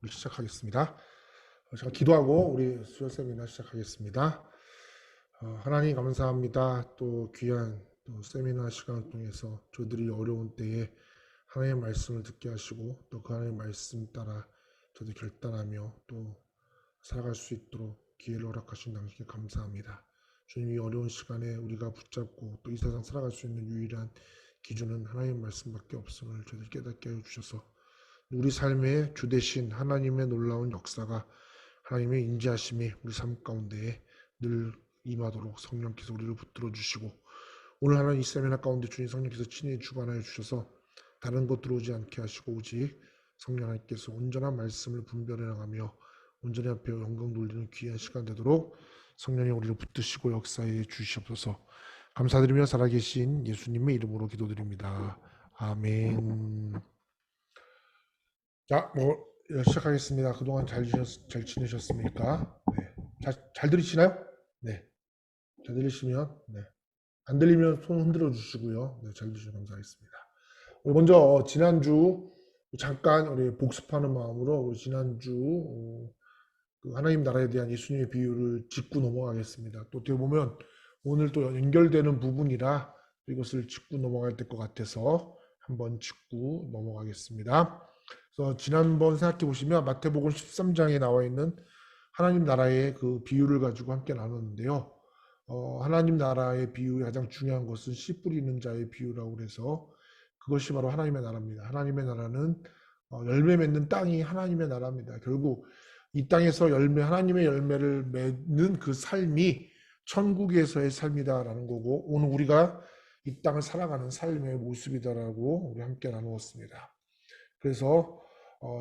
우리 시작하겠습니다. 제가 기도하고 우리 수요 세미나 시작하겠습니다. 하나님 감사합니다. 또 귀한 또 세미나 시간을 통해서 저들이 어려운 때에 하나님의 말씀을 듣게 하시고 또 그 하나님의 말씀 따라 저도 결단하며 또 살아갈 수 있도록 기회를 허락하신 당신께 감사합니다. 주님, 이 어려운 시간에 우리가 붙잡고 또 이 세상 살아갈 수 있는 유일한 기준은 하나님의 말씀밖에 없음을 저들 깨닫게 하여 주셔서 우리 삶의 주 되신 하나님의 놀라운 역사가 하나님의 인자하심이 우리 삶 가운데에 늘 임하도록 성령께서 우리를 붙들어 주시고 오늘 하나님 이 세미나 가운데 주님 성령께서 친히 주관하여 주셔서 다른 것 들어오지 않게 하시고 오직 성령 하나님께서 온전한 말씀을 분별해 나가며 온전히 앞에 영광 돌리는 귀한 시간 되도록 성령이 우리를 붙드시고 역사해 주시옵소서. 감사드리며 살아계신 예수님의 이름으로 기도드립니다. 아멘. 자, 시작하겠습니다. 그동안 잘 지내셨습니까? 네. 잘 들리시나요? 네. 잘 들리시면, 네. 안 들리면 손 흔들어 주시고요. 네, 잘 들으시면 감사하겠습니다. 우리 먼저, 지난주, 잠깐 우리 복습하는 마음으로, 우리 지난주, 그 하나님 나라에 대한 예수님의 비유를 짚고 넘어가겠습니다. 또 어떻게 보면, 오늘 또 연결되는 부분이라 이것을 짚고 넘어가야 될 것 같아서 한번 짚고 넘어가겠습니다. 그래서 지난번 생각해 보시면 마태복음 13장에 나와 있는 하나님 나라의 그 비유를 가지고 함께 나눴는데요. 하나님 나라의 비유의 가장 중요한 것은 씨 뿌리는 자의 비유라고 그래서 그것이 바로 하나님의 나라입니다. 하나님의 나라는 열매 맺는 땅이 하나님의 나라입니다. 결국 이 땅에서 하나님의 열매를 맺는 그 삶이 천국에서의 삶이다라는 거고 오늘 우리가 이 땅을 살아가는 삶의 모습이다라고 우리 함께 나누었습니다. 그래서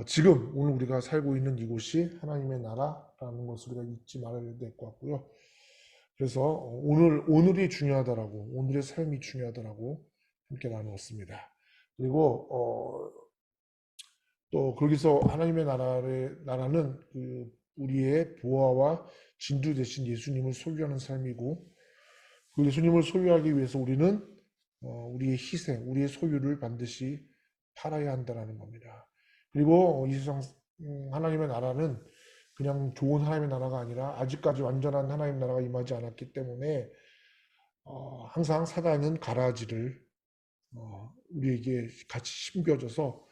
지금 오늘 우리가 살고 있는 이곳이 하나님의 나라라는 것을 우리가 잊지 말아야 될 것 같고요. 그래서 오늘이 중요하다라고 오늘의 삶이 중요하다라고 함께 나누었습니다. 그리고 또 거기서 하나님의 나라는 그 우리의 보화와 진주 대신 예수님을 소유하는 삶이고 그 예수님을 소유하기 위해서 우리는 우리의 희생, 우리의 소유를 반드시 팔아야 한다는 겁니다. 그리고 이 세상 하나님의 나라는 그냥 좋은 하나님의 나라가 아니라 아직까지 완전한 하나님의 나라가 임하지 않았기 때문에 항상 사단은 가라지를 우리에게 같이 심겨져서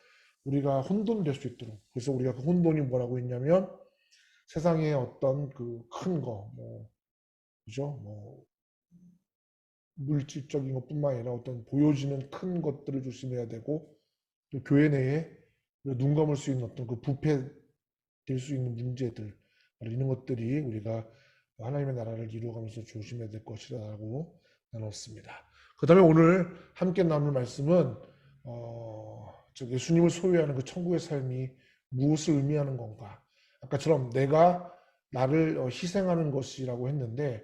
우리가 혼돈될 수 있도록 그래서 우리가 그 혼돈이 뭐라고 했냐면 세상의 어떤 그 큰 거, 그죠? 물질적인 것뿐만 아니라 어떤 보여지는 큰 것들을 조심해야 되고 또 교회 내에 눈 감을 수 있는 어떤 그 부패될 수 있는 문제들 이런 것들이 우리가 하나님의 나라를 이루어가면서 조심해야 될 것이라고 나눴습니다. 그 다음에 오늘 함께 나눌 말씀은 즉 예수님을 소유하는 그 천국의 삶이 무엇을 의미하는 건가? 아까처럼 내가 나를 희생하는 것이라고 했는데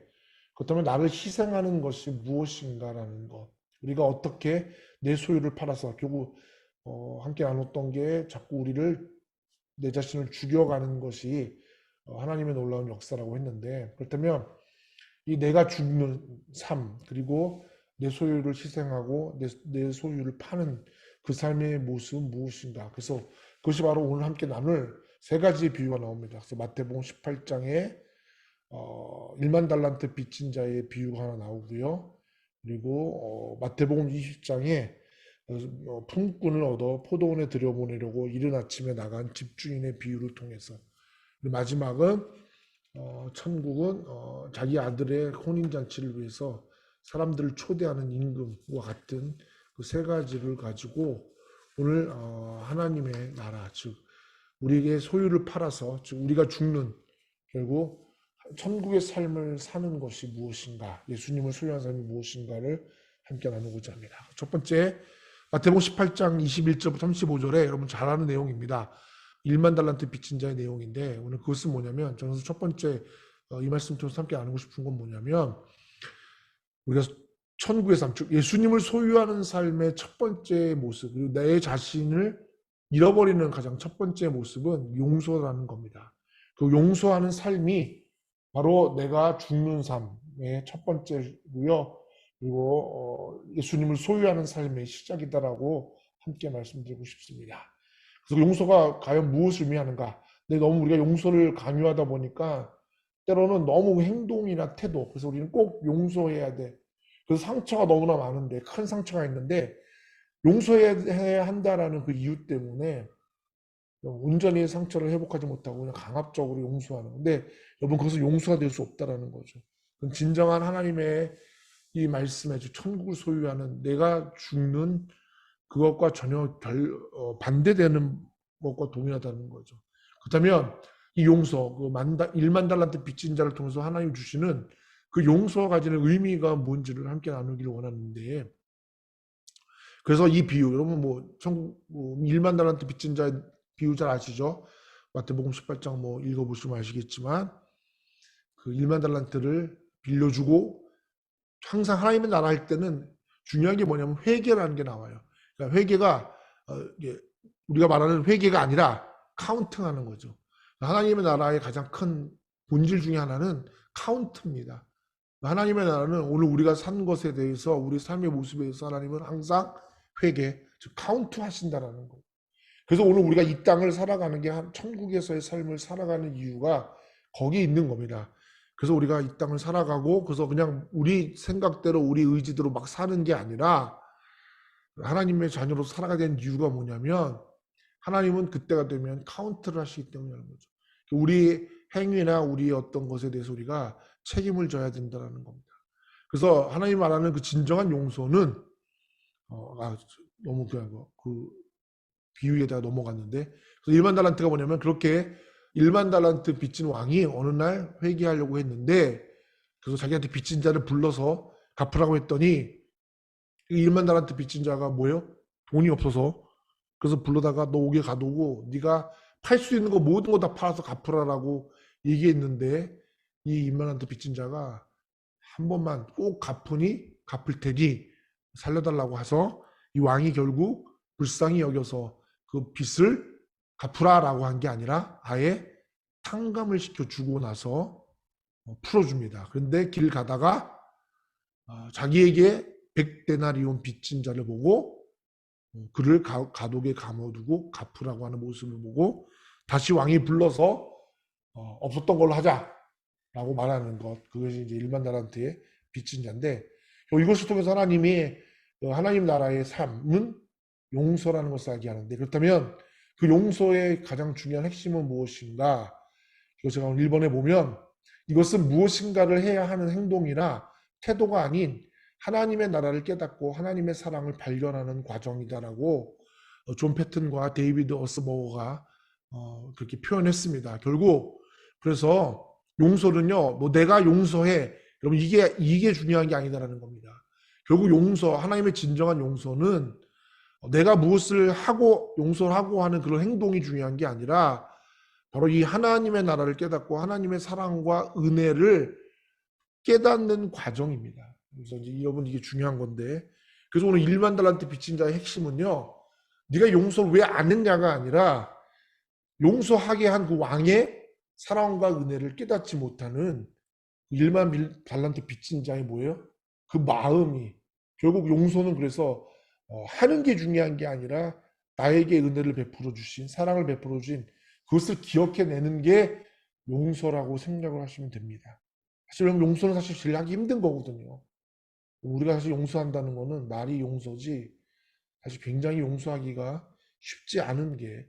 그렇다면 나를 희생하는 것이 무엇인가라는 것. 우리가 어떻게 내 소유를 팔아서 결국 함께 나눴던 게 자꾸 우리를 내 자신을 죽여가는 것이 하나님의 놀라운 역사라고 했는데 그렇다면 이 내가 죽는 삶 그리고 내 소유를 희생하고 내 소유를 파는 그 삶의 모습은 무엇인가? 그래서 그것이 바로 오늘 함께 나눌 세 가지 비유가 나옵니다. 그래서 마태복음 18장에 1만 달란트 빚진 자의 비유가 하나 나오고요. 그리고 마태복음 20장에 품꾼을 얻어 포도원에 들여보내려고 이른 아침에 나간 집주인의 비유를 통해서 그리고 마지막은 천국은 자기 아들의 혼인잔치를 위해서 사람들을 초대하는 임금과 같은 그 세 가지를 가지고 오늘 하나님의 나라 즉 우리에게 소유를 팔아서 즉 우리가 죽는 결국 천국의 삶을 사는 것이 무엇인가 예수님을 소유한 삶이 무엇인가를 함께 나누고자 합니다. 첫 번째 마태복음 18장 21절부터 35절에 여러분 잘 아는 내용입니다. 1만 달란트 빚진 자의 내용인데 오늘 그것은 뭐냐면 저는 첫 번째 이 말씀 통해서 함께 나누고 싶은 건 뭐냐면 우리가 천국의 삶, 즉 예수님을 소유하는 삶의 첫 번째 모습 그리고 내 자신을 잃어버리는 가장 첫 번째 모습은 용서라는 겁니다. 그 용서하는 삶이 바로 내가 죽는 삶의 첫 번째고요. 그리고 예수님을 소유하는 삶의 시작이다라고 함께 말씀드리고 싶습니다. 그래서 용서가 과연 무엇을 의미하는가? 근데 너무 우리가 용서를 강요하다 보니까 때로는 너무 행동이나 태도, 그래서 우리는 꼭 용서해야 돼. 그래서 상처가 너무나 많은데, 큰 상처가 있는데 용서해야 한다라는 그 이유 때문에 온전히 상처를 회복하지 못하고 그냥 강압적으로 용서하는 건데, 여러분 그것은 용서가 될 수 없다라는 거죠. 그건 진정한 하나님의 이 말씀에 천국을 소유하는, 내가 죽는 그것과 전혀 반대되는 것과 동일하다는 거죠. 그렇다면 이 용서, 그 1만 달란트 빚진 자를 통해서 하나님 주시는 그 용서가 가지는 의미가 뭔지를 함께 나누기를 원하는데, 그래서 이 비유, 여러분 뭐 1만 달란트 빚진 자 비유 잘 아시죠? 마태복음 18장 뭐 읽어보시면 아시겠지만, 그 1만 달란트를 빌려주고, 항상 하나님의 나라 할 때는 중요한 게 뭐냐면 회개라는 게 나와요. 그러니까 회개가 우리가 말하는 회개가 아니라 카운팅하는 거죠. 하나님의 나라의 가장 큰 본질 중에 하나는 카운트입니다. 하나님의 나라는 오늘 우리가 산 것에 대해서, 우리 삶의 모습에 대해서 하나님은 항상 회개, 즉 카운트 하신다라는 거예요. 그래서 오늘 우리가 이 땅을 살아가는 게 천국에서의 삶을 살아가는 이유가 거기에 있는 겁니다. 그래서 우리가 이 땅을 살아가고, 그래서 그냥 우리 생각대로 우리 의지대로 막 사는 게 아니라 하나님의 자녀로 살아가야 되는 이유가 뭐냐면, 하나님은 그때가 되면 카운트를 하시기 때문이라는 거죠. 우리 행위나 우리 어떤 것에 대해서 우리가 책임을 져야 된다는 겁니다. 그래서 하나님 말하는 그 진정한 용서는 너무 그 비유에다가 넘어갔는데, 그래서 1만 달란트가 뭐냐면, 그렇게 1만 달란트 빚진 왕이 어느 날 회개하려고 했는데, 그래서 자기한테 빚진 자를 불러서 갚으라고 했더니 1만 달란트 빚진 자가 뭐예요? 돈이 없어서, 그래서 불러다가 너 옥에 가두고 네가 팔 수 있는 거 모든 거 다 팔아서 갚으라라고 얘기했는데, 이 1만 달란트 빚진 자가 한 번만 꼭 갚을 테니 살려달라고 해서 이 왕이 결국 불쌍히 여겨서 그 빚을 갚으라라고 한 게 아니라 아예 탕감을 시켜주고 나서 풀어줍니다. 그런데 길 가다가 자기에게 100데나리온 빚진 자를 보고 그를 감옥에 감아두고 갚으라고 하는 모습을 보고 다시 왕이 불러서 없었던 걸로 하자라고 말하는 것, 그것이 이제 1만 달란트의 빚진 자인데, 이것을 통해서 하나님이 하나님 나라의 삶은 용서라는 것을 알게 하는데, 그렇다면 그 용서의 가장 중요한 핵심은 무엇인가? 이거 제가 오늘 1번에 보면, 이것은 무엇인가를 해야 하는 행동이나 태도가 아닌 하나님의 나라를 깨닫고 하나님의 사랑을 발견하는 과정이다라고 존 패튼과 데이비드 어스버거가 그렇게 표현했습니다. 결국 그래서 용서는요, 뭐 내가 용서해, 여러분 이게 중요한 게 아니다라는 겁니다. 결국 하나님의 진정한 용서는 내가 무엇을 하고 용서를 하고 하는 그런 행동이 중요한 게 아니라 바로 이 하나님의 나라를 깨닫고 하나님의 사랑과 은혜를 깨닫는 과정입니다. 그래서 이제 여러분 이게 중요한 건데, 그래서 오늘 1만 달란트 빚진 자의 핵심은요, 네가 용서를 왜 안 했냐가 아니라 용서하게 한 그 왕의 사랑과 은혜를 깨닫지 못하는 1만 달란트 빚진 자의 뭐예요? 그 마음이, 결국 용서는 그래서 하는 게 중요한 게 아니라 나에게 은혜를 베풀어 주신, 사랑을 베풀어 주신 그것을 기억해내는 게 용서라고 생각을 하시면 됩니다. 사실 용서는 사실 제일 하기 힘든 거거든요. 우리가 사실 용서한다는 거는 말이 용서지, 사실 굉장히 용서하기가 쉽지 않은 게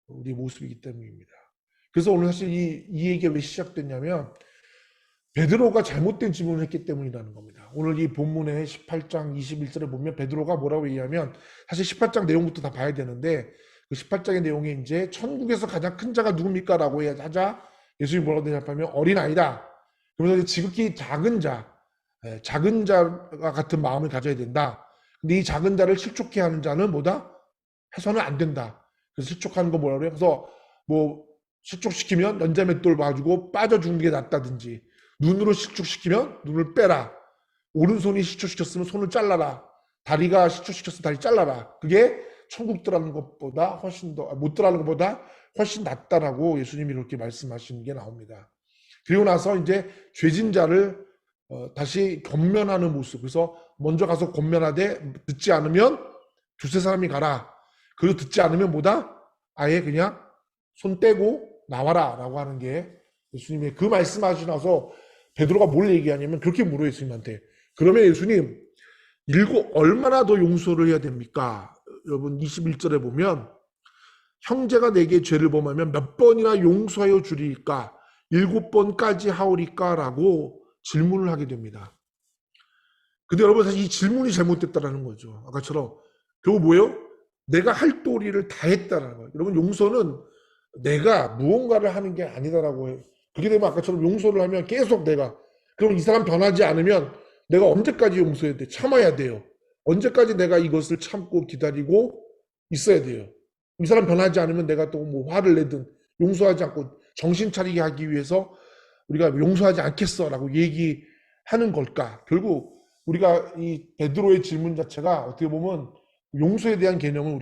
우리 모습이기 때문입니다. 그래서 오늘 사실 이 얘기가 왜 시작됐냐면, 베드로가 잘못된 질문을 했기 때문이라는 겁니다. 오늘 이 본문의 18장 21절에 보면 베드로가 뭐라고 얘기하면, 사실 18장 내용부터 다 봐야 되는데, 그 18장의 내용에 이제 천국에서 가장 큰 자가 누굽니까? 라고 하자 예수님이 뭐라고 대답하면 어린아이다. 그러면서 지극히 작은 자가 같은 마음을 가져야 된다. 근데 이 작은 자를 실족해 하는 자는 뭐다? 해서는 안 된다. 그래서 실족하는 거 뭐라고 해요? 그래서 뭐 실족시키면 연자맷돌 봐주고 빠져 죽는 게 낫다든지, 눈으로 실족시키면 눈을 빼라, 오른손이 실족시켰으면 손을 잘라라, 다리가 실족시켰으면 다리 잘라라. 그게 천국 들어가는 것보다 훨씬 더, 못 들어가는 것보다 훨씬 낫다라고 예수님이 그렇게 말씀하시는 게 나옵니다. 그리고 나서 이제 죄진 자를 다시 권면하는 모습. 그래서 먼저 가서 권면하되 듣지 않으면 두세 사람이 가라. 그리고 듣지 않으면 뭐다? 아예 그냥 손 떼고 나와라 라고 하는 게 예수님의 그 말씀하시고 나서 베드로가 뭘 얘기하냐면 그렇게 물어요 예수님한테. 그러면 예수님 얼마나 더 용서를 해야 됩니까? 여러분 21절에 보면 형제가 내게 죄를 범하면 몇 번이나 용서하여 주리까? 7번까지 하오리까? 라고 질문을 하게 됩니다. 근데 여러분 사실 이 질문이 잘못됐다라는 거죠. 아까처럼 결국 뭐예요? 내가 할 도리를 다 했다라는 거예요. 여러분 용서는 내가 무언가를 하는 게 아니다라고 해요. 그렇게 되면 아까처럼 용서를 하면 계속 그럼 이 사람 변하지 않으면 내가 언제까지 용서해야 돼? 참아야 돼요. 언제까지 내가 이것을 참고 기다리고 있어야 돼요. 이 사람 변하지 않으면 내가 또 뭐 화를 내든 용서하지 않고 정신 차리게 하기 위해서 우리가 용서하지 않겠어라고 얘기하는 걸까? 결국 우리가 이 베드로의 질문 자체가 어떻게 보면 용서에 대한 개념을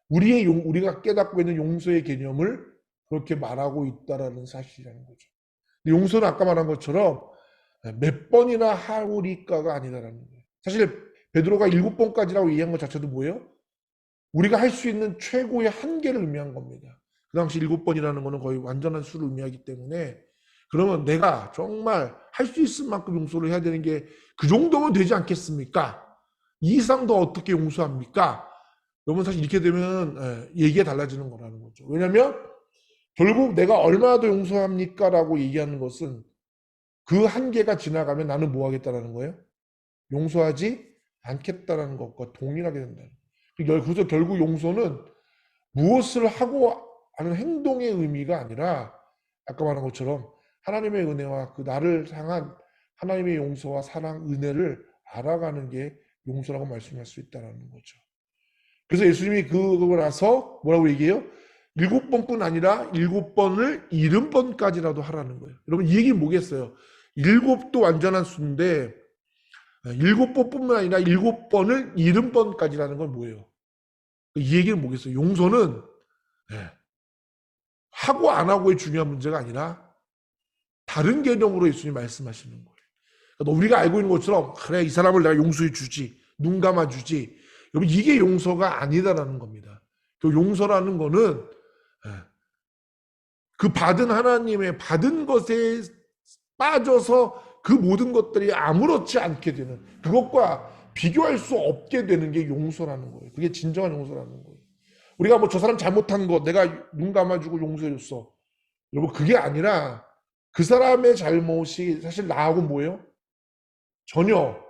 우리가 깨닫고 있는 용서의 개념을 그렇게 말하고 있다라는 사실이라는 거죠. 용서는 아까 말한 것처럼 몇 번이나 하오리까가 아니다라는 거예요. 사실 베드로가 7번까지라고 얘기한 것 자체도 뭐예요? 우리가 할 수 있는 최고의 한계를 의미한 겁니다. 그 당시 7번이라는 거는 거의 완전한 수를 의미하기 때문에 그러면 내가 정말 할 수 있을 만큼 용서를 해야 되는 게 그 정도면 되지 않겠습니까? 이 이상 더 어떻게 용서합니까? 여러분 사실 이렇게 되면 얘기가 달라지는 거라는 거죠. 왜냐하면 결국 내가 얼마나 더 용서합니까? 라고 얘기하는 것은 그 한계가 지나가면 나는 뭐 하겠다라는 거예요? 용서하지 않겠다라는 것과 동일하게 된다는 거예요. 그래서 결국 용서는 무엇을 하고 하는 행동의 의미가 아니라 아까 말한 것처럼 하나님의 은혜와 그 나를 향한 하나님의 용서와 사랑, 은혜를 알아가는 게 용서라고 말씀할 수 있다는 거죠. 그래서 예수님이 그러고 나서 뭐라고 얘기해요? 7번뿐 아니라 7번을 70번까지라도 하라는 거예요. 여러분 이 얘기는 뭐겠어요? 7도 완전한 수인데 7번뿐만 아니라 7번을 70번까지라는 건 뭐예요? 이 얘기는 뭐겠어요? 용서는 하고 안 하고의 중요한 문제가 아니라 다른 개념으로 예수님이 말씀하시는 거예요. 그러니까 우리가 알고 있는 것처럼 그래 이 사람을 내가 용서해 주지, 눈 감아 주지. 여러분 이게 용서가 아니다라는 겁니다. 그 용서라는 거는 그 하나님의 받은 것에 빠져서 그 모든 것들이 아무렇지 않게 되는 그것과 비교할 수 없게 되는 게 용서라는 거예요. 그게 진정한 용서라는 거예요. 우리가 뭐 저 사람 잘못한 거 내가 눈 감아주고 용서해줬어. 여러분 그게 아니라 그 사람의 잘못이 사실 나하고 뭐예요? 전혀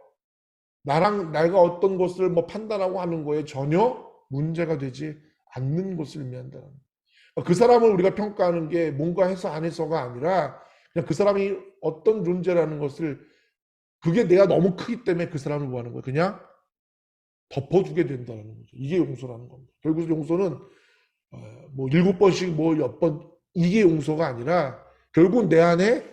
내가 어떤 것을 뭐 판단하고 하는 거에 전혀 문제가 되지 않는 것을 의미한다는 거예요. 그 사람을 우리가 평가하는 게 뭔가 해서 안 해서가 아니라 그냥 그 사람이 어떤 존재라는 것을 그게 내가 너무 크기 때문에 그 사람을 뭐 하는 거예요? 그냥 덮어주게 된다는 거죠. 이게 용서라는 겁니다. 결국 용서는 뭐 7번씩 뭐 몇 번 이게 용서가 아니라 결국 내 안에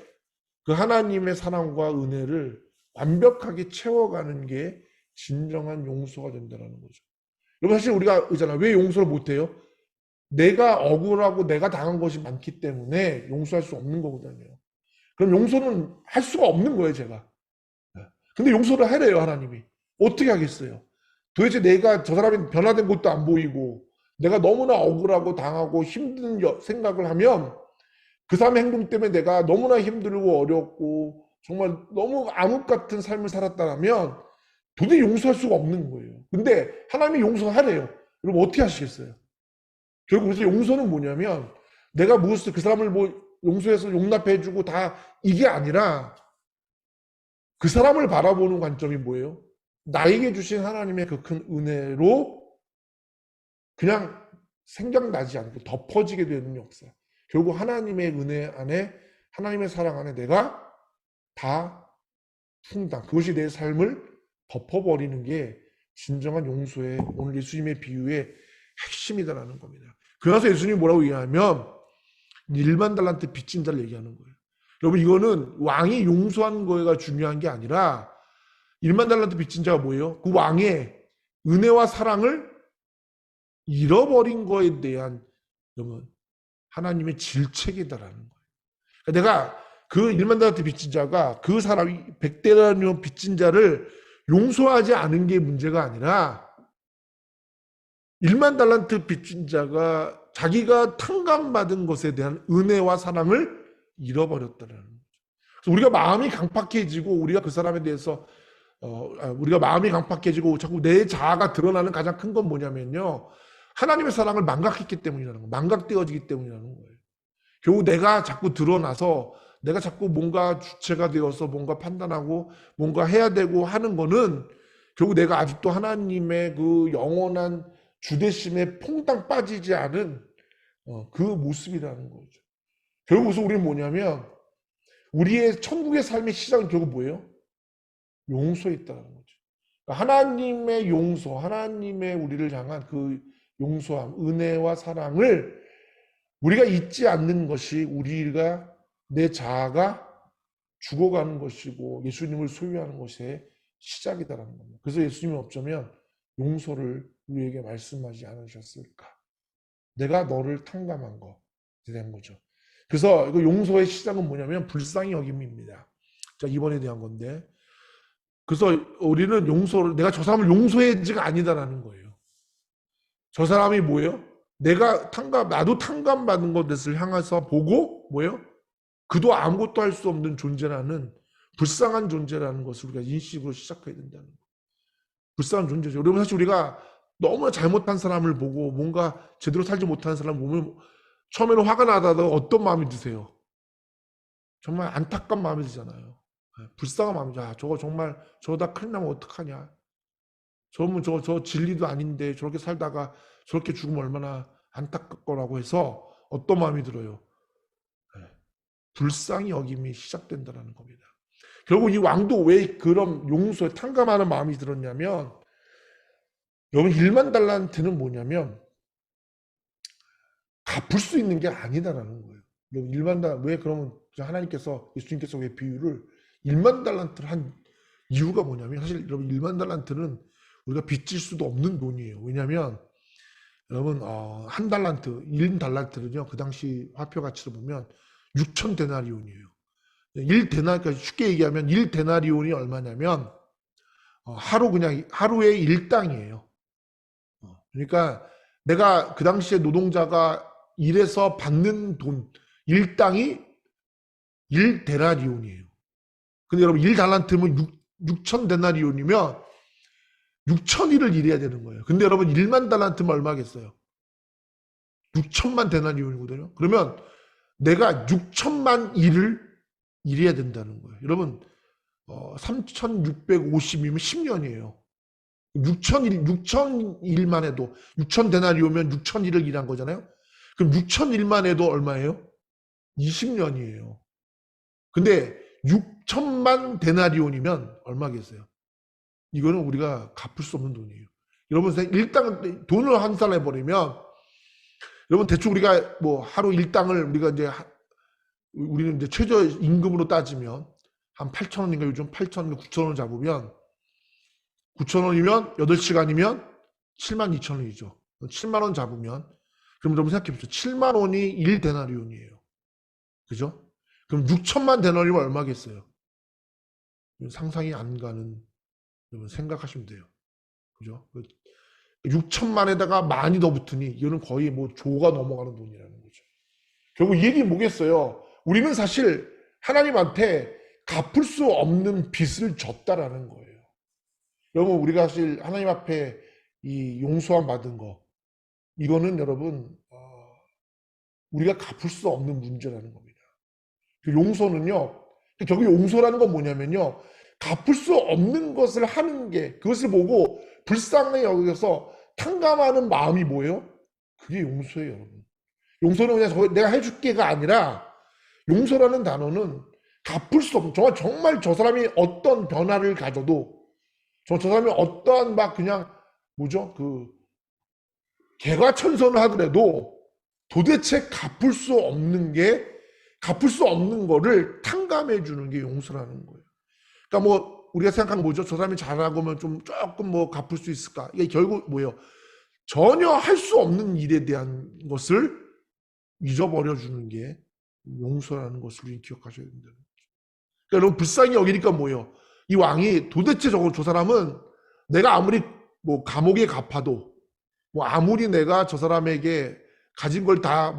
그 하나님의 사랑과 은혜를 완벽하게 채워가는 게 진정한 용서가 된다는 거죠. 여러분 사실 우리가 있잖아. 왜 용서를 못해요? 내가 억울하고 내가 당한 것이 많기 때문에 용서할 수 없는 거거든요. 그럼 용서는 할 수가 없는 거예요, 제가. 근데 용서를 하래요, 하나님이. 어떻게 하겠어요? 도대체 내가 저 사람이 변화된 것도 안 보이고 내가 너무나 억울하고 당하고 힘든 생각을 하면 그 사람의 행동 때문에 내가 너무나 힘들고 어렵고 정말 너무 암흑 같은 삶을 살았다면 도저히 용서할 수가 없는 거예요. 근데 하나님이 용서하래요. 여러분 어떻게 하시겠어요? 결국 그래서 용서는 뭐냐면 내가 무엇을 그 사람을 뭐 용서해서 용납해주고 다 이게 아니라 그 사람을 바라보는 관점이 뭐예요? 나에게 주신 하나님의 그 큰 은혜로 그냥 생각나지 않고 덮어지게 되는 역사. 결국 하나님의 은혜 안에 하나님의 사랑 안에 내가 다 충당. 그것이 내 삶을 덮어버리는 게 진정한 용서의 오늘 예수님의 비유의 핵심이다라는 겁니다. 그래서 예수님이 뭐라고 얘기하면 1만 달란트 빚진 자를 얘기하는 거예요. 여러분 이거는 왕이 용서한 거가 중요한 게 아니라 1만 달란트 빚진 자가 뭐예요? 그 왕의 은혜와 사랑을 잃어버린 거에 대한 여러분 하나님의 질책이다라는 거예요. 그러니까 내가 그 1만 달란트 빚진 자가 그 사람이 100대라는 빚진 자를 용서하지 않은 게 문제가 아니라 1만 달란트 빚진 자가 자기가 탕감받은 것에 대한 은혜와 사랑을 잃어버렸다는 거죠. 그래서 우리가 마음이 강팍해지고 우리가 그 사람에 대해서 우리가 마음이 강팍해지고 자꾸 내 자아가 드러나는 가장 큰 건 뭐냐면요. 하나님의 사랑을 망각했기 때문이라는 거예요. 망각되어지기 때문이라는 거예요. 결국 내가 자꾸 드러나서 내가 자꾸 뭔가 주체가 되어서 뭔가 판단하고 뭔가 해야 되고 하는 거는 결국 내가 아직도 하나님의 그 영원한 주대심에 퐁당 빠지지 않은 그 모습이라는 거죠. 결국 그래서 우리는 뭐냐면 우리의 천국의 삶의 시작은 결국 뭐예요? 용서에 있다는 거죠. 그러니까 하나님의 용서, 하나님의 우리를 향한 그 용서함, 은혜와 사랑을 우리가 잊지 않는 것이 우리가 내 자아가 죽어가는 것이고 예수님을 소유하는 것의 시작이다라는 겁니다. 그래서 예수님은 어쩌면 용서를 우리에게 말씀하지 않으셨을까? 내가 너를 탕감한 거 된 거죠. 그래서 그 용서의 시작은 뭐냐면 불쌍히 여김입니다. 자, 이번에 대한 건데. 그래서 우리는 용서를 내가 저 사람을 용서해야지가 아니다라는 거예요. 저 사람이 뭐예요? 나도 탕감받은 것을 향해서 보고 뭐예요? 그도 아무것도 할 수 없는 존재라는 불쌍한 존재라는 것을 우리가 인식으로 시작해야 된다는 거예요. 불쌍한 존재죠. 여러분 사실 우리가 너무나 잘못한 사람을 보고 뭔가 제대로 살지 못하는 사람을 보면 처음에는 화가 나다가 어떤 마음이 드세요? 정말 안타까운 마음이 들잖아요. 불쌍한 마음이죠. 아, 저거 정말 저러다 큰일 나면 어떡하냐. 저러면 저 진리도 아닌데 저렇게 살다가 저렇게 죽으면 얼마나 안타깝거라고 해서 어떤 마음이 들어요? 불쌍히 여김이 시작된다는 겁니다. 결국 이 왕도 왜 그런 용서에 탕감하는 마음이 들었냐면 여러분 1만 달란트는 뭐냐면 갚을 수 있는 게 아니다라는 거예요. 여러분 1만 달란트 왜 그러면 하나님께서 예수님께서 왜 비유를 1만 달란트를 한 이유가 뭐냐면 사실 여러분 1만 달란트는 우리가 빚질 수도 없는 돈이에요. 왜냐하면 여러분 한 달란트, 1달란트는요. 그 당시 화표 가치로 보면 6천 데나리온이에요. 1데나리까지 쉽게 얘기하면 1데나리온이 얼마냐면 하루에 1당이에요. 그러니까 내가 그 당시에 노동자가 일해서 받는 돈 1당이 1데나리온이에요. 근데 여러분 1달란트면 6천 데나리온이면 6천일을 일해야 되는 거예요. 근데 여러분 1만 달란트면 얼마겠어요? 6천만 데나리온이거든요. 그러면 내가 6천만 일을 일해야 된다는 거예요. 여러분 3,650이면 10년이에요. 6천일만 해도 6천 데나리오면 6천일을 일한 거잖아요. 그럼 6천일만 해도 얼마예요? 20년이에요. 근데 6천만 데나리온이면 얼마겠어요? 이거는 우리가 갚을 수 없는 돈이에요. 여러분 일당 돈을 환산해 버리면 여러분 대충 우리가 뭐 하루 일당을 우리는 이제 최저 임금으로 따지면 한 8,000원인가 요즘 8,000원, 9,000원 잡으면 9,000원이면 8시간이면 72,000원이죠. 7만 원 잡으면 그럼 여러분 생각해 보세요. 7만 원이 1데나리온이에요. 그죠? 그럼 6천만 데나리온 얼마겠어요? 상상이 안 가는 여러분 생각하시면 돼요. 그죠? 6천만에다가 만이 더 붙으니 이거는 거의 뭐 조가 넘어가는 돈이라는 거죠. 결국 이 얘기 뭐겠어요? 우리는 사실 하나님한테 갚을 수 없는 빚을 졌다라는 거예요. 여러분 우리가 사실 하나님 앞에 이 용서함 받은 거 이거는 여러분 우리가 갚을 수 없는 문제라는 겁니다. 그 용서는요. 결국 용서라는 건 뭐냐면요. 갚을 수 없는 것을 하는 게 그것을 보고 불쌍히 여겨서 탕감하는 마음이 뭐예요? 그게 용서예요, 여러분. 용서는 그냥 내가 해줄게가 아니라 용서라는 단어는 갚을 수 없는 정말 저 사람이 어떤 변화를 가져도 저 사람이 어떠한 막 그냥 뭐죠? 그 개과천선을 하더라도 도대체 갚을 수 없는 거를 탕감해 주는 게 용서라는 거예요. 그러니까 뭐 우리가 생각하는 뭐죠? 저 사람이 잘하고 면 좀 조금 뭐 갚을 수 있을까? 이게 결국 뭐예요? 전혀 할 수 없는 일에 대한 것을 잊어버려 주는 게 용서라는 것을 우리 기억하셔야 된다는 거죠. 그러니까 여러분 불쌍히 여기니까 뭐예요? 이 왕이 도대체 저 사람은 내가 아무리 뭐 감옥에 갚아도 뭐 아무리 내가 저 사람에게 가진 걸 다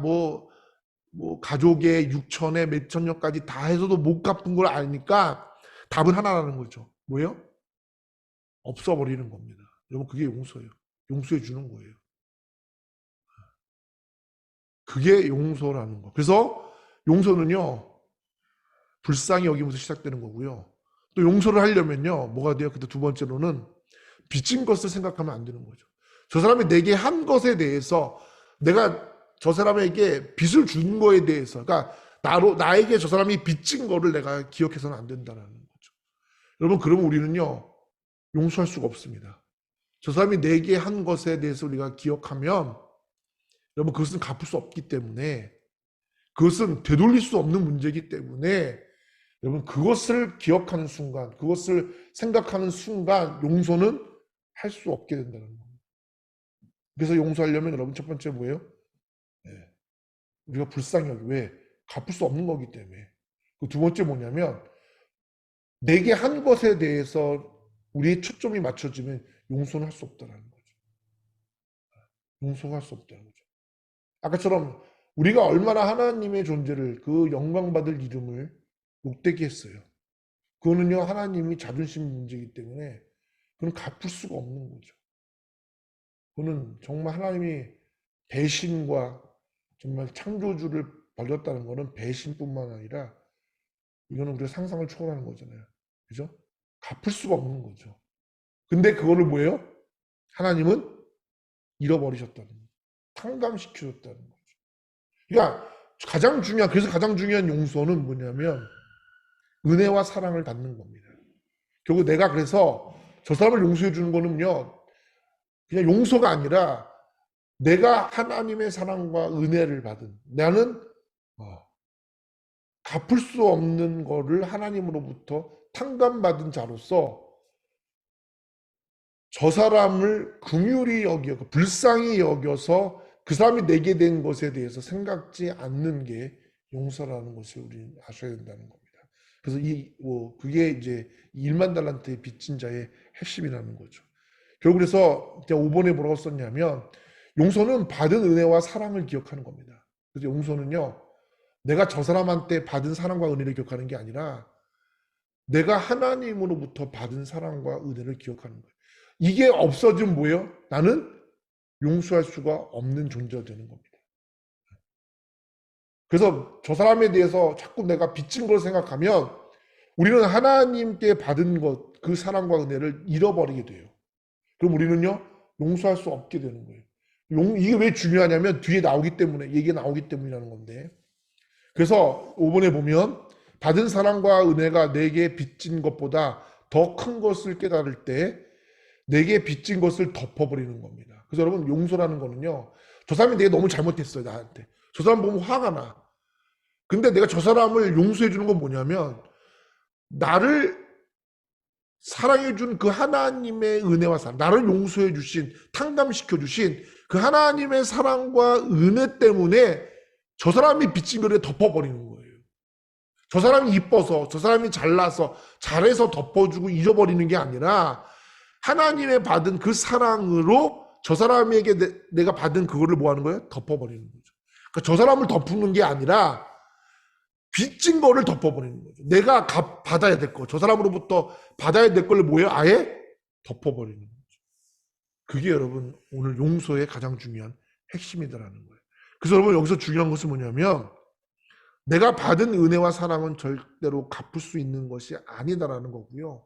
뭐 가족의 6천에 몇천 년까지 다 해서도 못 갚은 걸 아니까 답은 하나라는 거죠. 뭐예요? 없어버리는 겁니다. 여러분 그게 용서예요. 용서해 주는 거예요. 그게 용서라는 거. 그래서 용서는요. 불쌍히 여기면서 시작되는 거고요. 또 용서를 하려면요. 뭐가 돼요? 근데 두 번째로는 빚진 것을 생각하면 안 되는 거죠. 저 사람이 내게 한 것에 대해서 내가 저 사람에게 빚을 준 거에 대해서 그러니까 나에게 저 사람이 빚진 거를 내가 기억해서는 안 된다는 거죠. 여러분 그러면 우리는요. 용서할 수가 없습니다. 저 사람이 내게 한 것에 대해서 우리가 기억하면 여러분 그것은 갚을 수 없기 때문에 그것은 되돌릴 수 없는 문제이기 때문에 여러분 그것을 기억하는 순간 그것을 생각하는 순간 용서는 할 수 없게 된다는 겁니다. 그래서 용서하려면 여러분 첫 번째 뭐예요? 네. 우리가 불쌍히 여기 왜? 갚을 수 없는 거기 때문에. 그 두 번째 뭐냐면 내게 한 것에 대해서 우리의 초점이 맞춰지면 용서는 할 수 없다는 거죠. 용서할 수 없다는 거죠. 아까처럼 우리가 얼마나 하나님의 존재를 그 영광받을 이름을 욕되게 했어요. 그거는요 하나님이 자존심 문제이기 때문에 그건 갚을 수가 없는 거죠. 그거는 정말 하나님이 배신과 정말 창조주를 벌렸다는 거는 배신뿐만 아니라 이거는 우리가 상상을 초월하는 거잖아요. 그죠? 갚을 수가 없는 거죠. 근데 그거를 뭐예요? 하나님은 잃어버리셨다는 거죠. 탕감시켜줬다는 거죠. 그러니까 그래서 가장 중요한 용서는 뭐냐면 은혜와 사랑을 받는 겁니다. 결국 내가 그래서 저 사람을 용서해 주는 거는요, 그냥 용서가 아니라 내가 하나님의 사랑과 은혜를 받은 나는 갚을 수 없는 거를 하나님으로부터 탕감받은 자로서 저 사람을 긍휼히 여겨 불쌍히 여겨서 그 사람이 내게 된 것에 대해서 생각지 않는 게 용서라는 것을 우리는 아셔야 된다는 겁니다. 그래서 그게 이제 1만 달란트의 빚진 자의 핵심이라는 거죠. 결국 그래서 5번에 뭐라고 썼냐면 용서는 받은 은혜와 사랑을 기억하는 겁니다. 그래서 용서는요, 내가 저 사람한테 받은 사랑과 은혜를 기억하는 게 아니라 내가 하나님으로부터 받은 사랑과 은혜를 기억하는 거예요. 이게 없어지면 뭐예요? 나는 용서할 수가 없는 존재가 되는 겁니다. 그래서 저 사람에 대해서 자꾸 내가 빚진 걸 생각하면 우리는 하나님께 받은 것, 그 사랑과 은혜를 잃어버리게 돼요. 그럼 우리는요, 용서할 수 없게 되는 거예요. 이게 왜 중요하냐면 뒤에 나오기 때문에, 얘기가 나오기 때문이라는 건데. 그래서 5번에 보면 받은 사랑과 은혜가 내게 빚진 것보다 더 큰 것을 깨달을 때 내게 빚진 것을 덮어버리는 겁니다. 그래서 여러분 용서라는 거는요, 저 사람이 내가 너무 잘못했어요, 나한테. 저 사람 보면 화가 나. 근데 내가 저 사람을 용서해 주는 건 뭐냐면 나를 사랑해 준 그 하나님의 은혜와 사랑, 나를 용서해 주신, 탕감시켜 주신 그 하나님의 사랑과 은혜 때문에 저 사람이 빚진 거를 덮어버리는 거예요. 저 사람이 이뻐서, 저 사람이 잘나서, 잘해서 덮어주고 잊어버리는 게 아니라 하나님의 받은 그 사랑으로 저 사람에게 내가 받은 그거를 뭐 하는 거예요? 덮어버리는 거죠. 그러니까 저 사람을 덮는 게 아니라 빚진 거를 덮어버리는 거죠. 내가 받아야 될 거, 저 사람으로부터 받아야 될 걸 뭐예요? 아예 덮어버리는 거죠. 그게 여러분 오늘 용서의 가장 중요한 핵심이다라는 거예요. 그래서 여러분 여기서 중요한 것은 뭐냐면 내가 받은 은혜와 사랑은 절대로 갚을 수 있는 것이 아니다라는 거고요.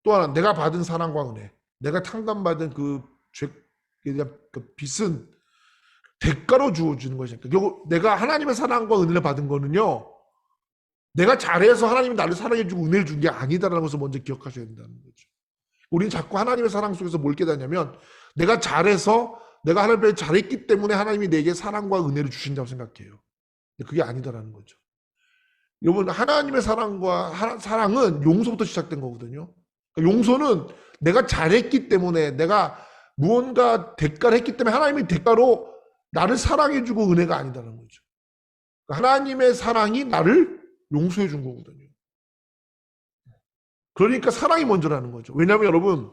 또 하나 내가 받은 사랑과 은혜, 내가 탕감받은 그 죄에 대한 그 빚은 대가로 주어지는 것이니까 결국 내가 하나님의 사랑과 은혜를 받은 거는요, 내가 잘해서 하나님이 나를 사랑해주고 은혜를 준 게 아니다라는 것을 먼저 기억하셔야 된다는 거죠. 우리는 자꾸 하나님의 사랑 속에서 뭘 깨닫냐면 내가 잘해서 내가 하나님을 잘했기 때문에 하나님이 내게 사랑과 은혜를 주신다고 생각해요. 근데 그게 아니다라는 거죠. 여러분 하나님의 사랑은 용서부터 시작된 거거든요. 그러니까 용서는 내가 잘했기 때문에 내가 무언가 대가를 했기 때문에 하나님이 대가로 나를 사랑해주고 은혜가 아니다라는 거죠. 그러니까 하나님의 사랑이 나를 용서해 준 거거든요. 그러니까 사랑이 먼저라는 거죠. 왜냐하면 여러분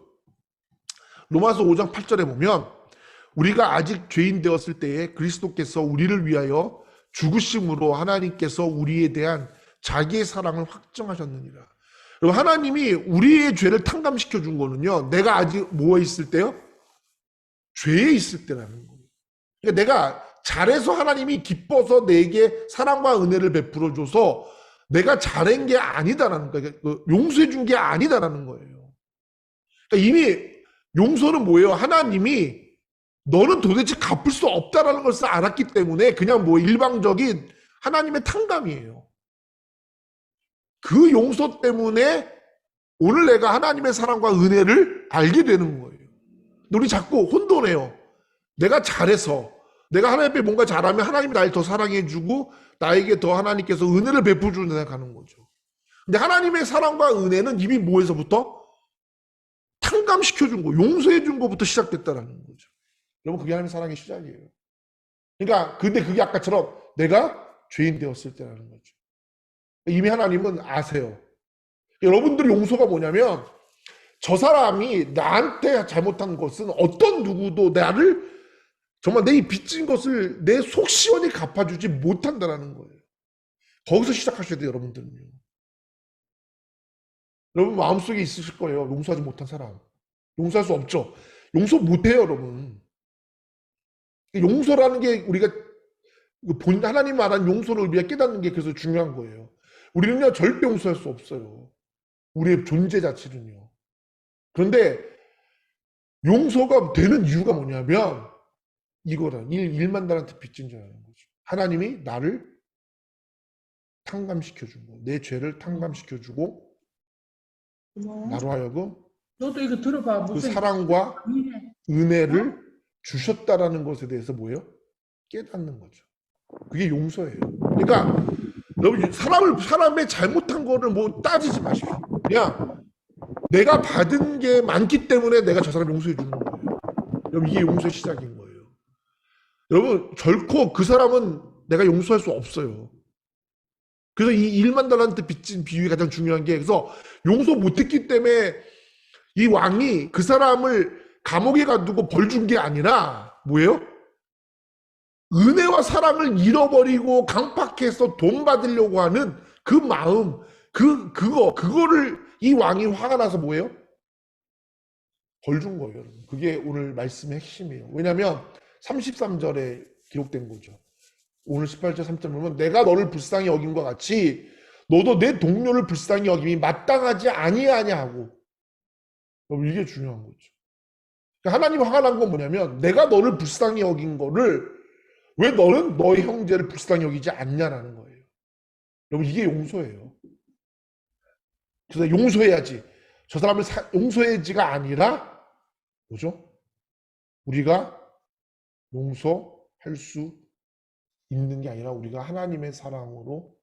로마서 5장 8절에 보면 우리가 아직 죄인 되었을 때에 그리스도께서 우리를 위하여 죽으심으로 하나님께서 우리에 대한 자기의 사랑을 확정하셨느니라. 그리고 하나님이 우리의 죄를 탕감시켜 준 거는요, 내가 아직 뭐에 있을 때요? 죄에 있을 때라는 거예요. 그러니까 내가 잘해서 하나님이 기뻐서 내게 사랑과 은혜를 베풀어 줘서 내가 잘한 게 아니다라는 거예요. 용서해 준 게 아니다라는 거예요. 그러니까 이미 용서는 뭐예요? 하나님이 너는 도대체 갚을 수 없다라는 것을 알았기 때문에 그냥 뭐 일방적인 하나님의 탕감이에요. 그 용서 때문에 오늘 내가 하나님의 사랑과 은혜를 알게 되는 거예요. 우리 자꾸 혼돈해요. 내가 잘해서 내가 하나님 앞에 뭔가 잘하면 하나님이 날 더 사랑해주고 나에게 더 하나님께서 은혜를 베풀어주는 데 가는 거죠. 근데 하나님의 사랑과 은혜는 이미 뭐에서부터? 탕감시켜준 거, 용서해준 거부터 시작됐다라는 거죠. 여러분 그게 하나님의 사랑의 시작이에요. 그러니까 근데 그게 아까처럼 내가 죄인 되었을 때라는 거죠. 이미 하나님은 아세요. 여러분들의 용서가 뭐냐면 저 사람이 나한테 잘못한 것은 어떤 누구도 나를 정말 내 이 빚진 것을 내 속 시원히 갚아주지 못한다는 거예요. 거기서 시작하셔야 돼요, 여러분들은요. 여러분 마음속에 있으실 거예요. 용서하지 못한 사람. 용서할 수 없죠. 용서 못해요, 여러분. 용서라는 게 우리가 하나님 말한 용서를 우리가 깨닫는 게 그래서 중요한 거예요. 우리는요, 절대 용서할 수 없어요. 우리의 존재 자체는요. 그런데 용서가 되는 이유가 뭐냐면 이거라. 일만달한테 빚진 자라는 거죠. 하나님이 나를 탕감시켜준 거. 내 죄를 탕감시켜주고 나로 하여금 너도 이거 들어봐. 그 무슨 사랑과 은혜를 주셨다라는 것에 대해서 뭐예요? 깨닫는 거죠. 그게 용서예요. 그러니까 여러분 사람의 잘못한 거를 뭐 따지지 마십시오. 그냥 내가 받은 게 많기 때문에 내가 저 사람 용서해 주는 거예요. 여러분 이게 용서의 시작인 거예요. 여러분 결코 그 사람은 내가 용서할 수 없어요. 그래서 이 1만 달란트 빚진 비유가 가장 중요한 게 그래서 용서 못했기 때문에 이 왕이 그 사람을 감옥에 가두고 벌 준 게 아니라 뭐예요? 은혜와 사랑을 잃어버리고 강팍해서 돈 받으려고 하는 그 마음, 그거를 이 왕이 화가 나서 뭐예요? 벌 준 거예요. 여러분. 그게 오늘 말씀의 핵심이에요. 왜냐하면 33절에 기록된 거죠. 오늘 18절 3절 보면 내가 너를 불쌍히 여김과 같이 너도 내 동료를 불쌍히 여김이 마땅하지 아니하냐 하고 이게 중요한 거죠. 그러니까 하나님 화가 난 건 뭐냐면 내가 너를 불쌍히 여긴 거를 왜 너는 너의 형제를 불쌍히 여기지 않냐라는 거예요. 여러분 이게 용서예요. 그래서 용서해야지. 저 사람을 용서해야지가 아니라 뭐죠? 우리가 용서할 수 있는 게 아니라 우리가 하나님의 사랑으로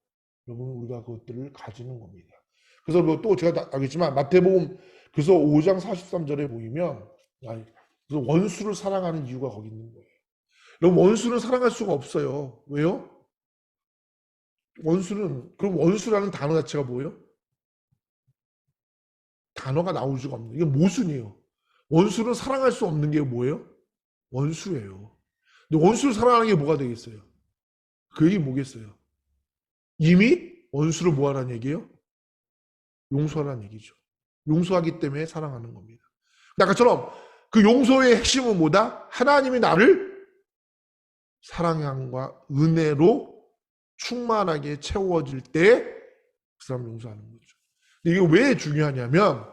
여러분 우리가 그것들을 가지는 겁니다. 그래서 또 제가 알겠지만 마태복음 그래서 5장 43절에 보이면 그래서 원수를 사랑하는 이유가 거기 있는 거예요. 여러분 원수는 사랑할 수가 없어요. 왜요? 그럼 원수라는 단어 자체가 뭐예요? 단어가 나올 수가 없는 이게 모순이에요. 원수는 사랑할 수 없는 게 뭐예요? 원수예요. 근데 원수를 사랑하는 게 뭐가 되겠어요? 그 얘기 뭐겠어요? 이미 원수를 뭐하라는 얘기예요? 용서하라는 얘기죠. 용서하기 때문에 사랑하는 겁니다. 아까처럼 그 용서의 핵심은 뭐다? 하나님이 나를 사랑함과 은혜로 충만하게 채워질 때 그 사람 용서하는 거죠. 근데 이게 왜 중요하냐면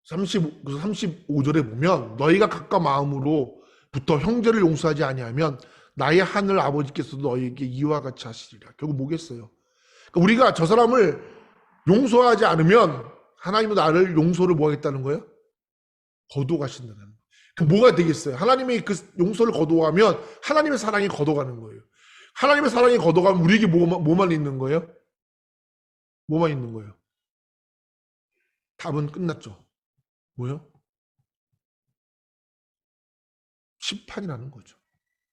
35절에 보면 너희가 각각 마음으로부터 형제를 용서하지 아니하면 나의 하늘 아버지께서도 너희에게 이와 같이 하시리라. 결국 뭐겠어요? 그러니까 우리가 저 사람을 용서하지 않으면 하나님은 나를 용서를 뭐 하겠다는 거예요? 거두어가신다는 거예요. 그 뭐가 되겠어요? 하나님이 그 용서를 거두어가면 하나님의 사랑이 거둬가는 거예요. 하나님의 사랑이 거둬가면 우리에게 뭐만 있는 거예요? 뭐만 있는 거예요? 답은 끝났죠. 뭐요? 심판이라는 거죠.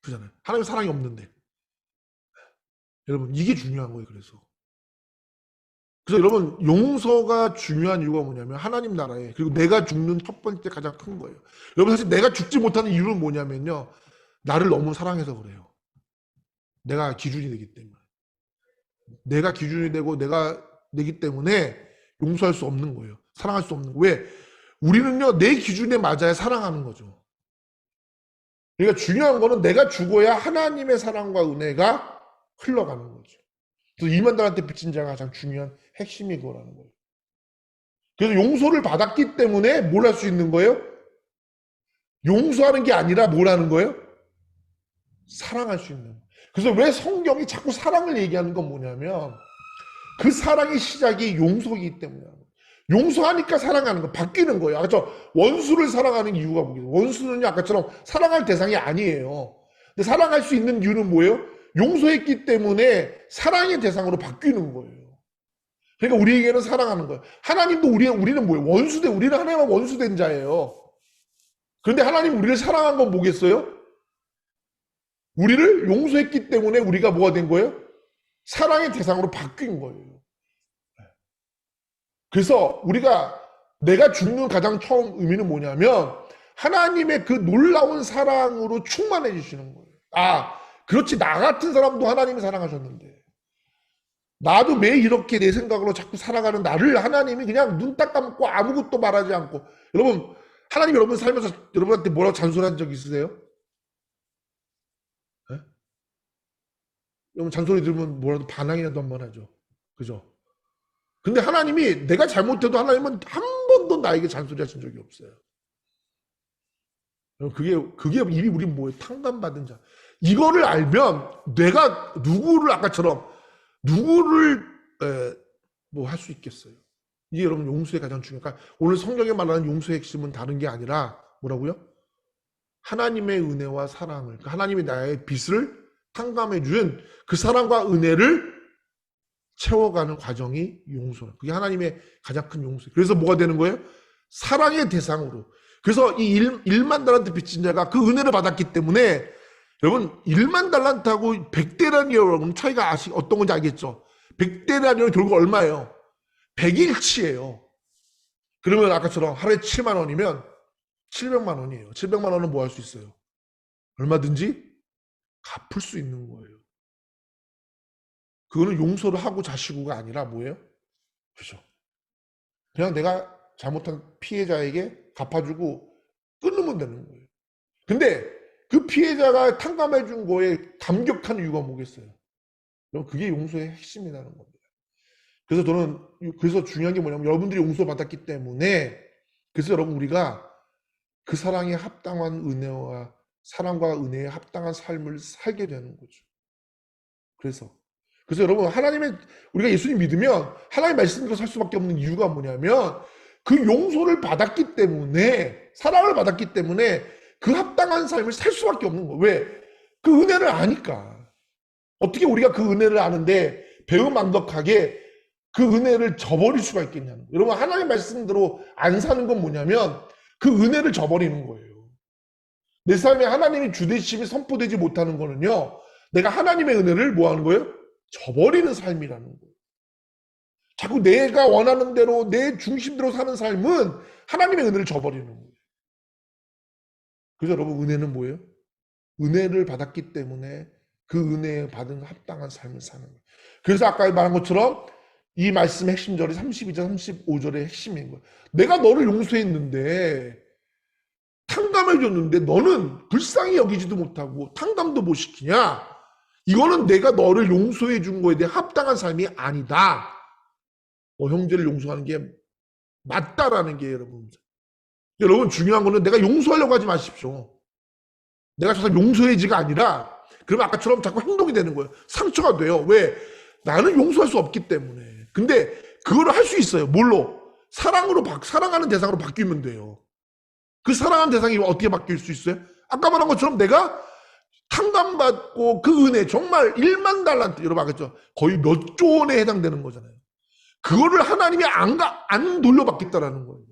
그잖아요. 하나님의 사랑이 없는데. 여러분 이게 중요한 거예요. 그래서 그래서 여러분 용서가 중요한 이유가 뭐냐면 하나님 나라에 그리고 내가 죽는 첫 번째 가장 큰 거예요. 여러분 사실 내가 죽지 못하는 이유는 뭐냐면요. 나를 너무 사랑해서 그래요. 내가 기준이 되기 때문에. 내가 기준이 되고 내가 되기 때문에 용서할 수 없는 거예요. 사랑할 수 없는 거예요. 왜? 우리는요 내 기준에 맞아야 사랑하는 거죠. 그러니까 중요한 거는 내가 죽어야 하나님의 사랑과 은혜가 흘러가는 거죠. 그래서 이만들한테 빚진 자가 가장 중요한 핵심이 그거라는 거예요. 그래서 용서를 받았기 때문에 뭘 할 수 있는 거예요? 용서하는 게 아니라 뭘 하는 거예요? 사랑할 수 있는 거예요. 그래서 왜 성경이 자꾸 사랑을 얘기하는 건 뭐냐면 그 사랑의 시작이 용서이기 때문이에요. 용서하니까 사랑하는 거 바뀌는 거예요. 아까 원수를 사랑하는 이유가 뭐겠어요? 원수는 아까처럼 사랑할 대상이 아니에요. 근데 사랑할 수 있는 이유는 뭐예요? 용서했기 때문에 사랑의 대상으로 바뀌는 거예요. 그러니까 우리에게는 사랑하는 거예요. 하나님도 우리는 뭐예요? 원수된 우리는 하나님과 원수된 자예요. 그런데 하나님 우리를 사랑한 건 뭐겠어요? 우리를 용서했기 때문에 우리가 뭐가 된 거예요? 사랑의 대상으로 바뀐 거예요. 그래서 우리가 내가 죽는 가장 처음 의미는 뭐냐면 하나님의 그 놀라운 사랑으로 충만해 주시는 거예요. 아, 그렇지. 나 같은 사람도 하나님이 사랑하셨는데 나도 매일 이렇게 내 생각으로 자꾸 살아가는 나를 하나님이 그냥 눈 딱 감고 아무것도 말하지 않고 여러분 하나님 여러분 살면서 여러분한테 뭐라고 잔소리한 적 있으세요? 네? 여러분 잔소리 들으면 뭐라도 반항이라도 한번 하죠. 그죠? 근데 하나님이 내가 잘못해도 하나님은 한 번도 나에게 잔소리 하신 적이 없어요. 그게 이미 우리 뭐예요? 탕감받은 자. 이거를 알면 내가 누구를 아까처럼 누구를 뭐 할 수 있겠어요. 이게 여러분 용서의 가장 중요한. 그러니까 오늘 성경에 말하는 용서의 핵심은 다른 게 아니라 뭐라고요? 하나님의 은혜와 사랑을 그러니까 하나님이 나의 빚을 탕감해 준 그 사랑과 은혜를 채워가는 과정이 용서는 그게 하나님의 가장 큰 용서. 그래서 뭐가 되는 거예요? 사랑의 대상으로. 그래서 이 1만 달란트 빚진 자가 그 은혜를 받았기 때문에 여러분 1만 달란트하고 100대라니 여러분 차이가 어떤 건지 알겠죠? 100대라니 결국 얼마예요? 100일치예요. 그러면 아까처럼 하루에 7만 원이면 700만 원이에요. 700만 원은 뭐 할 수 있어요? 얼마든지 갚을 수 있는 거예요. 그거는 용서를 하고 자시고가 아니라 뭐예요? 그죠? 그냥 내가 잘못한 피해자에게 갚아주고 끊으면 되는 거예요. 근데 그 피해자가 탕감해 준 거에 감격한 이유가 뭐겠어요? 그게 용서의 핵심이라는 겁니다. 그래서 저는 그래서 중요한 게 뭐냐면 여러분들이 용서받았기 때문에 그래서 여러분 우리가 그 사랑에 합당한 은혜와 사랑과 은혜에 합당한 삶을 살게 되는 거죠. 그래서 여러분 하나님의 우리가 예수님 믿으면 하나님 말씀대로 살 수밖에 없는 이유가 뭐냐면 그 용서를 받았기 때문에 사랑을 받았기 때문에 그 합당한 삶을 살 수밖에 없는 거예요. 왜? 그 은혜를 아니까. 어떻게 우리가 그 은혜를 아는데 배은망덕하게 그 은혜를 저버릴 수가 있겠냐는 거예요. 여러분 하나님 말씀대로 안 사는 건 뭐냐면 그 은혜를 저버리는 거예요. 내 삶에 하나님이 주되심이 선포되지 못하는 거는요. 내가 하나님의 은혜를 뭐 하는 거예요? 저버리는 삶이라는 거예요. 자꾸 내가 원하는 대로 내 중심대로 사는 삶은 하나님의 은혜를 저버리는 거예요. 그래서 여러분 은혜는 뭐예요? 은혜를 받았기 때문에 그 은혜에 받은 합당한 삶을 사는 거예요. 그래서 아까 말한 것처럼 이 말씀의 핵심절이 32절 35절의 핵심인 거예요. 내가 너를 용서했는데 탕감해줬는데 너는 불쌍히 여기지도 못하고 탕감도 못 시키냐? 이거는 내가 너를 용서해 준 거에 대해 합당한 삶이 아니다. 형제를 용서하는 게 맞다라는 게 여러분 중요한 거는 내가 용서하려고 하지 마십시오. 내가 저 사람 용서해지가 아니라 그러면 아까처럼 자꾸 행동이 되는 거예요. 상처가 돼요. 왜? 나는 용서할 수 없기 때문에. 근데 그거를 할 수 있어요. 뭘로? 사랑하는 대상으로 바뀌면 돼요. 그 사랑하는 대상이 어떻게 바뀔 수 있어요? 아까 말한 것처럼 내가 탕감받고 그 은혜 정말 1만 달란트 여러분 알겠죠? 거의 몇 조 원에 해당되는 거잖아요. 그거를 하나님이 안 돌려받겠다라는 거예요.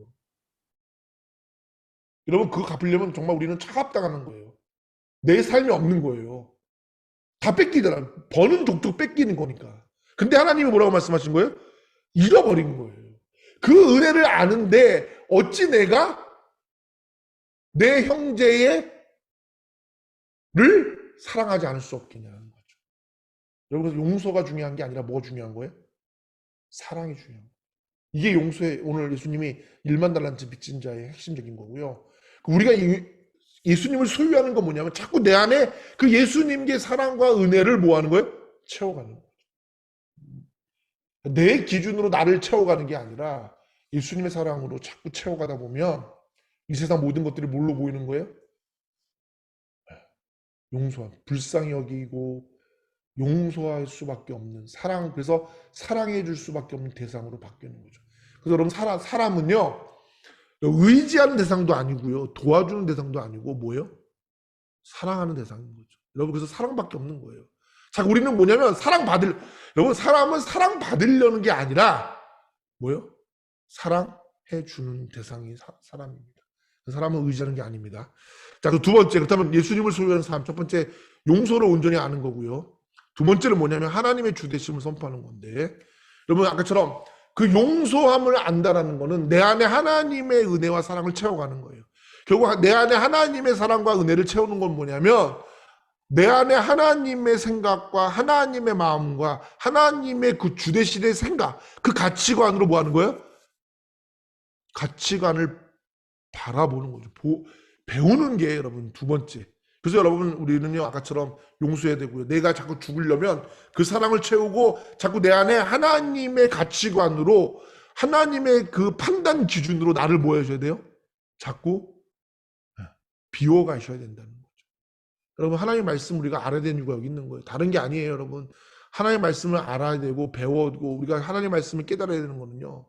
여러분 그거 갚으려면 정말 우리는 차갑당하는 거예요. 내 삶이 없는 거예요. 다 뺏기더라. 버는 족족 뺏기는 거니까. 근데 하나님이 뭐라고 말씀하신 거예요? 잃어버린 거예요. 그 은혜를 아는데 어찌 내가 내 형제를 사랑하지 않을 수 없겠냐는 거죠. 여러분, 용서가 중요한 게 아니라 뭐가 중요한 거예요? 사랑이 중요한 거예요. 이게 용서의, 오늘 예수님이 1만 달란트 빚진 자의 핵심적인 거고요. 우리가 예수님을 소유하는 건 뭐냐면 자꾸 내 안에 그 예수님의 사랑과 은혜를 뭐 하는 거예요? 채워가는 거예요. 내 기준으로 나를 채워가는 게 아니라 예수님의 사랑으로 자꾸 채워가다 보면 이 세상 모든 것들이 뭘로 보이는 거예요? 용서함, 불쌍히 여기고 용서할 수밖에 없는 사랑, 그래서 사랑해 줄 수밖에 없는 대상으로 바뀌는 거죠. 그래서 여러분, 사람은요, 의지하는 대상도 아니고요, 도와주는 대상도 아니고 뭐예요? 사랑하는 대상인 거죠. 여러분, 그래서 사랑밖에 없는 거예요. 자, 우리는 뭐냐면 여러분, 사람은 사랑받으려는 게 아니라 뭐예요? 사랑해 주는 대상이 사람입니다. 그 사람은 의지하는 게 아닙니다. 자, 그 두 번째, 그렇다면 예수님을 소유하는 사람, 첫 번째 용서를 온전히 아는 거고요. 두 번째는 뭐냐면 하나님의 주대심을 선포하는 건데, 여러분 아까처럼 그 용서함을 안다라는 거는 내 안에 하나님의 은혜와 사랑을 채워가는 거예요. 결국 내 안에 하나님의 사랑과 은혜를 채우는 건 뭐냐면 내 안에 하나님의 생각과 하나님의 마음과 하나님의 그 주대신의 생각, 그 가치관으로 뭐 하는 거예요? 가치관을 바라보는 거죠. 배우는 게 여러분 두 번째. 그래서 여러분, 우리는요 아까처럼 용서해야 되고요. 내가 자꾸 죽으려면 그 사랑을 채우고 자꾸 내 안에 하나님의 가치관으로 하나님의 그 판단 기준으로 나를 뭐 해줘야 돼요? 자꾸 비워가셔야 된다는 거죠. 여러분, 하나님의 말씀 우리가 알아야 되는 이유가 여기 있는 거예요. 다른 게 아니에요, 여러분. 하나님의 말씀을 알아야 되고 배워두고 우리가 하나님의 말씀을 깨달아야 되는 거는요,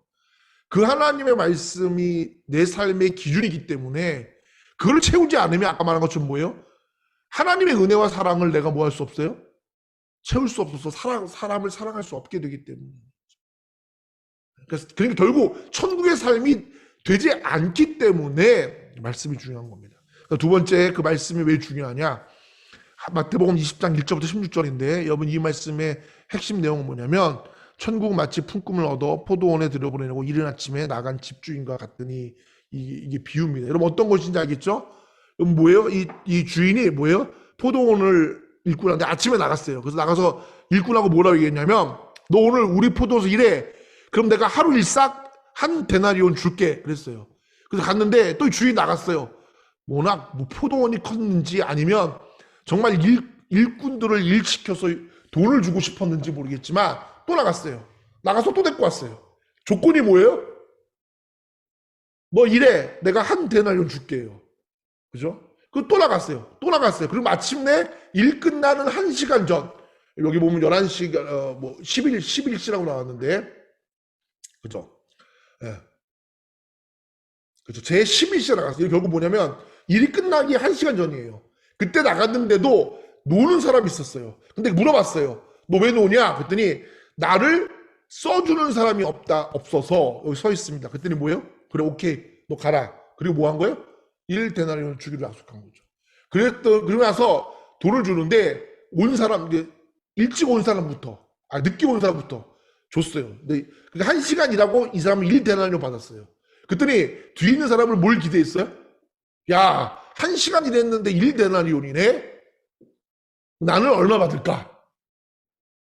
그 하나님의 말씀이 내 삶의 기준이기 때문에 그걸 채우지 않으면 아까 말한 것처럼 뭐예요? 하나님의 은혜와 사랑을 내가 뭐 할 수 없어요? 채울 수 없어서 사람을 사랑할 수 없게 되기 때문에. 그러니까 결국 천국의 삶이 되지 않기 때문에 말씀이 중요한 겁니다. 두 번째, 그 말씀이 왜 중요하냐? 마태복음 20장 1절부터 16절인데 여러분, 이 말씀의 핵심 내용은 뭐냐면 천국 마치 품꿈을 얻어 포도원에 들여보내고 이른 아침에 나간 집주인과 같으니, 이게 비유입니다. 여러분, 어떤 것인지 알겠죠? 뭐예요? 이 주인이 뭐예요? 포도원을 일꾼 하는데 아침에 나갔어요. 그래서 나가서 일꾼하고 뭐라고 얘기했냐면, 너 오늘 우리 포도원에서 일해. 그럼 내가 하루 일싹 한 데나리온 줄게. 그랬어요. 그래서 갔는데 또 주인이 나갔어요. 워낙 뭐 포도원이 컸는지 아니면 정말 일꾼들을 일시켜서 돈을 주고 싶었는지 모르겠지만 또 나갔어요. 나가서 또 데리고 왔어요. 조건이 뭐예요? 너 일해. 내가 한 데나리온 줄게요. 그죠? 또 나갔어요. 또 나갔어요. 그리고 마침내 일 끝나는 1시간 전, 여기 보면 11시, 뭐 11시라고 나왔는데, 그죠? 예. 그죠? 제 11시에 나갔어요. 결국 뭐냐면 일이 끝나기 1시간 전이에요. 그때 나갔는데도 노는 사람이 있었어요. 근데 물어봤어요. 너 왜 노냐? 그랬더니 나를 써주는 사람이 없어서 여기 서 있습니다. 그랬더니 뭐예요? 그래, 오케이, 너 가라. 그리고 뭐 한 거예요? 1데나리온을 주기로 약속한 거죠. 그러고 나서 돈을 주는데 온 사람, 일찍 온 사람부터, 늦게 온 사람부터 줬어요. 근데 1시간 일하고 이 사람은 1데나리온 받았어요. 그랬더니 뒤에 있는 사람을 뭘 기대했어요? 야, 1시간 일했는데 1데나리온이네? 나는 얼마 받을까?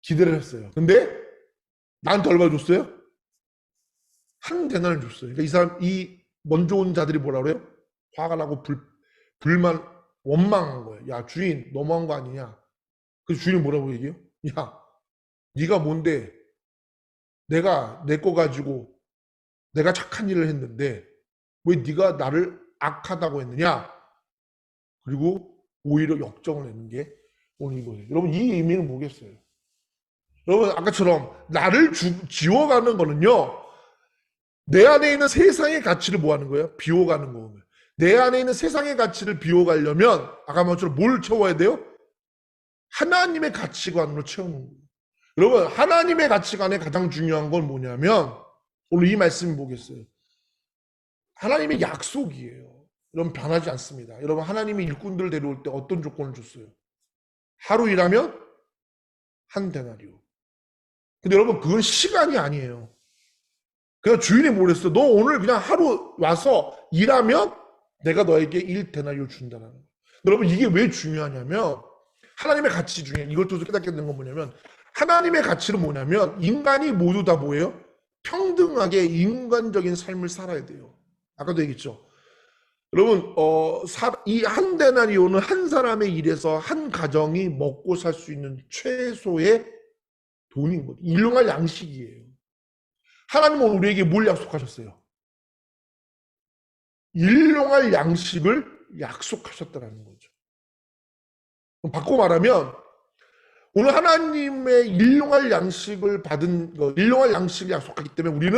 기대를 했어요. 근데 나한테 얼마 줬어요? 한 데나리온 줬어요. 그러니까 이 사람, 이 먼저 온 자들이 뭐라 그래요? 화가 나고 불만, 원망한 거예요. 야, 주인 너무한 거 아니냐? 그래서 주인이 뭐라고 얘기해요? 야, 네가 뭔데? 내가 내 거 가지고 내가 착한 일을 했는데 왜 네가 나를 악하다고 했느냐? 그리고 오히려 역정을 내는 게 오늘 이거예요. 여러분, 이 의미는 뭐겠어요? 여러분, 아까처럼 나를 지워가는 거는요, 내 안에 있는 세상의 가치를 뭐 하는 거예요? 비워가는 거예요. 내 안에 있는 세상의 가치를 비워가려면 아까 말처럼 뭘 채워야 돼요? 하나님의 가치관으로 채우는 거예요. 여러분, 하나님의 가치관에 가장 중요한 건 뭐냐면 오늘 이 말씀이 뭐겠어요? 하나님의 약속이에요. 여러분, 변하지 않습니다. 여러분, 하나님이 일꾼들 데려올 때 어떤 조건을 줬어요? 하루 일하면 한 데나리오. 근데 여러분, 그건 시간이 아니에요. 그러니까 주인이 뭐랬어? 너 오늘 그냥 하루 와서 일하면 내가 너에게 1데나리온을 준다는 거예요. 여러분 이게 왜 중요하냐면 하나님의 가치 중에 이걸 또 깨닫게 되는 건 뭐냐면 하나님의 가치는 뭐냐면 인간이 모두 다 뭐예요? 평등하게 인간적인 삶을 살아야 돼요. 아까도 얘기했죠. 여러분 이 한 데나리온은 한 사람의 일에서 한 가정이 먹고 살 수 있는 최소의 돈인 거죠. 일용할 양식이에요. 하나님은 우리에게 뭘 약속하셨어요? 일용할 양식을 약속하셨다는 거죠. 바꿔 말하면 오늘 하나님의 일용할 양식을 일용할 양식을 약속하기 때문에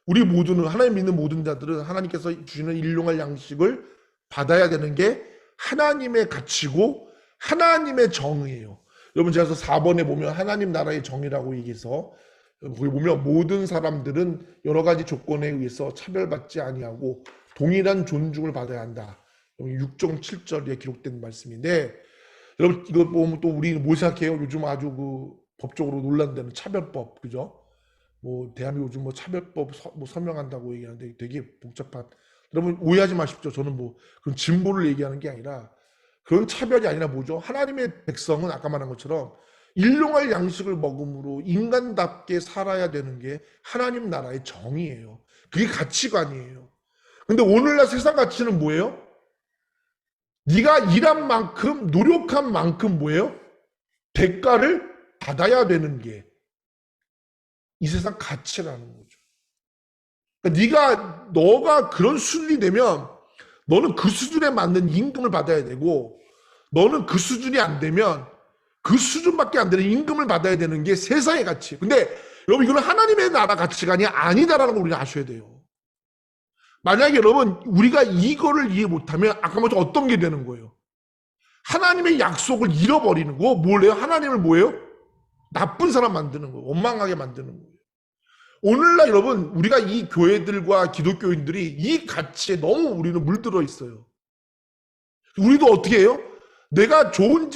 우리 모두는 하나님 믿는 모든 자들은 하나님께서 주시는 일용할 양식을 받아야 되는 게 하나님의 가치고 하나님의 정의예요. 여러분 제가 4번에 보면 하나님 나라의 정의라고 얘기해서 거기 보면 모든 사람들은 여러 가지 조건에 의해서 차별받지 아니하고 동일한 존중을 받아야 한다. 6.7절에 기록된 말씀인데 여러분 이거 보면 또 우리는 뭐 생각해요? 요즘 아주 법적으로 논란되는 차별법, 그죠? 뭐 대한민국 요즘 뭐 차별법 뭐 서명한다고 얘기하는데 되게 복잡한. 여러분 오해하지 마십시오. 저는 뭐 그런 진보를 얘기하는 게 아니라 그런 차별이 아니라 뭐죠? 하나님의 백성은 아까 말한 것처럼 일용할 양식을 먹음으로 인간답게 살아야 되는 게 하나님 나라의 정의예요. 그게 가치관이에요. 근데 오늘날 세상 가치는 뭐예요? 네가 일한 만큼 노력한 만큼 뭐예요? 대가를 받아야 되는 게 이 세상 가치라는 거죠. 그러니까 너가 그런 수준이 되면 너는 그 수준에 맞는 임금을 받아야 되고 너는 그 수준이 안 되면 그 수준밖에 안 되는 임금을 받아야 되는 게 세상의 가치. 근데 여러분 이거는 하나님의 나라 가치관이 아니다라는 걸 우리가 아셔야 돼요. 만약에 여러분 우리가 이거를 이해 못하면 아까 말했 어떤 게 되는 거예요? 하나님의 약속을 잃어버리는 거. 뭘 해요? 하나님을 뭐예요? 나쁜 사람 만드는 거예요. 원망하게 만드는 거예요. 오늘날 여러분 우리가 이 교회들과 기독교인들이 이 가치에 너무 우리는 물들어 있어요. 우리도 어떻게 해요? 내가 좋은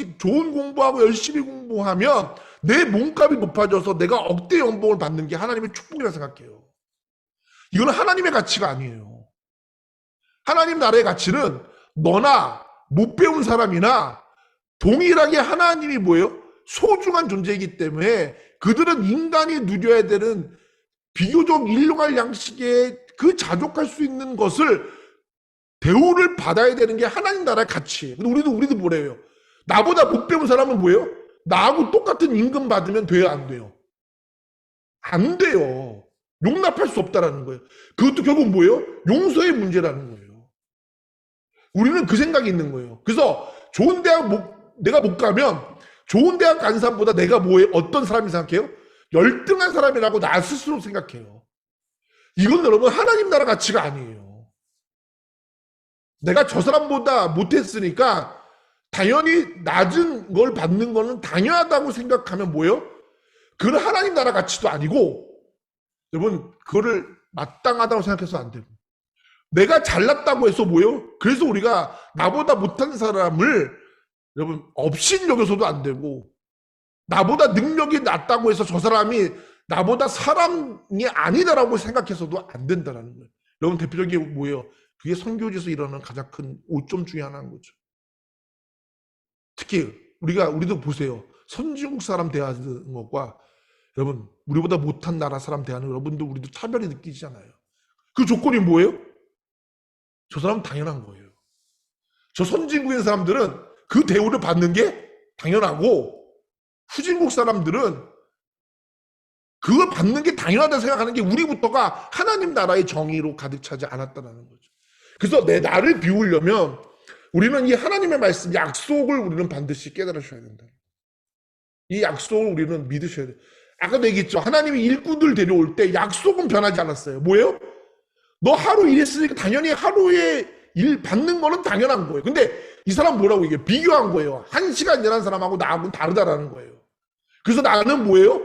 공부하고 열심히 공부하면 내 몸값이 높아져서 내가 억대 연봉을 받는 게 하나님의 축복이라 생각해요. 이거는 하나님의 가치가 아니에요. 하나님 나라의 가치는 너나 못 배운 사람이나 동일하게 하나님이 뭐예요? 소중한 존재이기 때문에 그들은 인간이 누려야 되는 비교적 일용할 양식에 그 자족할 수 있는 것을 대우를 받아야 되는 게 하나님 나라의 가치예요. 근데 우리도 뭐래요? 나보다 못 배운 사람은 뭐예요? 나하고 똑같은 임금 받으면 돼요, 안 돼요? 안 돼요. 용납할 수 없다라는 거예요. 그것도 결국 뭐예요? 용서의 문제라는 거예요. 우리는 그 생각이 있는 거예요. 그래서 좋은 대학 내가 못 가면 좋은 대학 간 사람보다 내가 어떤 사람이 생각해요? 열등한 사람이라고 나 스스로 생각해요. 이건 여러분 하나님 나라 가치가 아니에요. 내가 저 사람보다 못했으니까 당연히 낮은 걸 받는 거는 당연하다고 생각하면 뭐예요? 그건 하나님 나라 가치도 아니고 여러분 그거를 마땅하다고 생각해서 안 되고 내가 잘났다고 해서 뭐예요? 그래서 우리가 나보다 못한 사람을 여러분 업신 여겨서도 안 되고 나보다 능력이 낮다고 해서 저 사람이 나보다 사람이 아니다라고 생각해서도 안 된다는 거예요. 여러분 대표적인 게 뭐예요? 그게 선교지에서 일어나는 가장 큰 오점 중에 하나인 거죠. 특히 우리도 보세요. 선진국 사람 대하는 것과 여러분 우리보다 못한 나라 사람 대하는 여러분도 우리도 차별이 느끼잖아요. 그 조건이 뭐예요? 저 사람은 당연한 거예요. 저 선진국인 사람들은 그 대우를 받는 게 당연하고 후진국 사람들은 그걸 받는 게 당연하다고 생각하는 게 우리부터가 하나님 나라의 정의로 가득 차지 않았다는 거죠. 그래서 나를 비우려면 우리는 이 하나님의 말씀, 약속을 우리는 반드시 깨달으셔야 된다. 이 약속을 우리는 믿으셔야 돼요. 아까도 얘기했죠. 하나님이 일꾼들 데려올 때 약속은 변하지 않았어요. 뭐예요? 너 하루 일했으니까 당연히 하루에 일 받는 거는 당연한 거예요. 근데 이 사람 뭐라고 얘기해요? 비교한 거예요. 1시간 일한 사람하고 나하고는 다르다라는 거예요. 그래서 나는 뭐예요?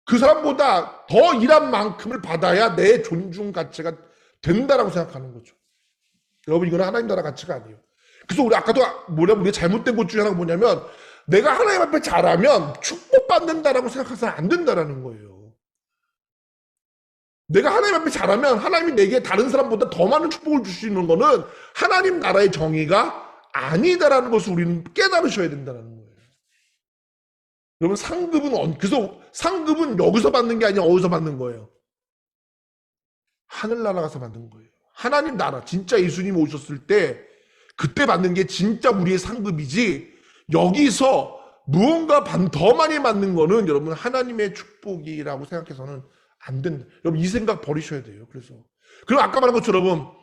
그 사람보다 더 일한 만큼을 받아야 내 존중 가치가 된다라고 생각하는 거죠. 여러분 이거는 하나님 나라 가치가 아니에요. 그래서 우리 아까도 우리가 잘못된 것 중에 하나가 뭐냐면 내가 하나님 앞에 잘하면 축복받는다라고 생각해서는 안 된다라는 거예요. 내가 하나님 앞에 잘하면 하나님이 내게 다른 사람보다 더 많은 축복을 주시는 거는 하나님 나라의 정의가 아니다라는 것을 우리는 깨달으셔야 된다는 거예요. 여러분 그래서 상급은 여기서 받는 게 아니라 어디서 받는 거예요? 하늘나라 가서 받는 거예요. 하나님 나라 진짜 예수님이 오셨을 때 그때 받는 게 진짜 우리의 상급이지, 여기서 무언가 더 많이 받는 거는 여러분 하나님의 축복이라고 생각해서는 안 된다. 여러분 이 생각 버리셔야 돼요. 그럼 아까 말한 것처럼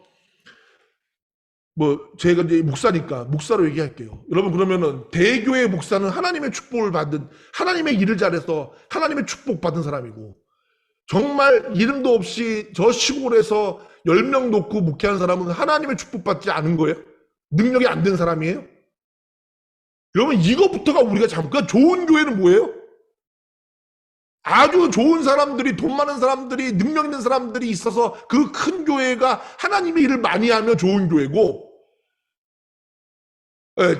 제가 이제 목사니까 목사로 얘기할게요. 여러분 그러면은 대교회 목사는 하나님의 축복을 받은, 하나님의 일을 잘해서 하나님의 축복 받은 사람이고, 정말 이름도 없이 저 시골에서 10명 놓고 목회하는 사람은 하나님의 축복받지 않은 거예요? 능력이 안 된 사람이에요? 여러분 이것부터가 우리가 그러니까 좋은 교회는 뭐예요? 아주 좋은 사람들이, 돈 많은 사람들이, 능력 있는 사람들이 있어서 그 큰 교회가 하나님의 일을 많이 하며 좋은 교회고,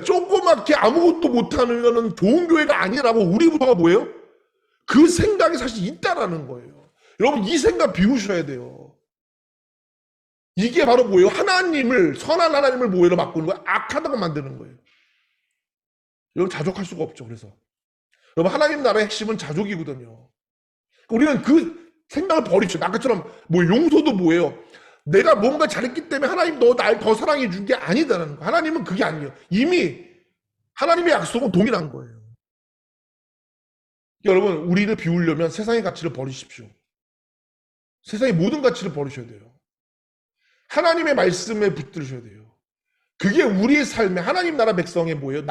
조그맣게 아무것도 못하는 거는 좋은 교회가 아니라고. 우리부터가 뭐예요? 그 생각이 사실 있다라는 거예요. 여러분 이 생각 비우셔야 돼요. 이게 바로 뭐예요? 선한 하나님을 뭐예요? 바꾸는 거예요? 악하다고 만드는 거예요. 여러분 자족할 수가 없죠. 그래서 여러분 하나님 나라의 핵심은 자족이거든요. 우리는 그 생각을 버리죠. 아까처럼 용서도 뭐예요? 내가 뭔가 잘했기 때문에 하나님 너 날 더 사랑해 준 게 아니다라는 거. 하나님은 그게 아니에요. 이미 하나님의 약속은 동일한 거예요. 여러분 우리를 비우려면 세상의 가치를 버리십시오. 세상의 모든 가치를 버리셔야 돼요. 하나님의 말씀에 붙들으셔야 돼요. 그게 우리의 삶에, 하나님 나라 백성의 뭐예요?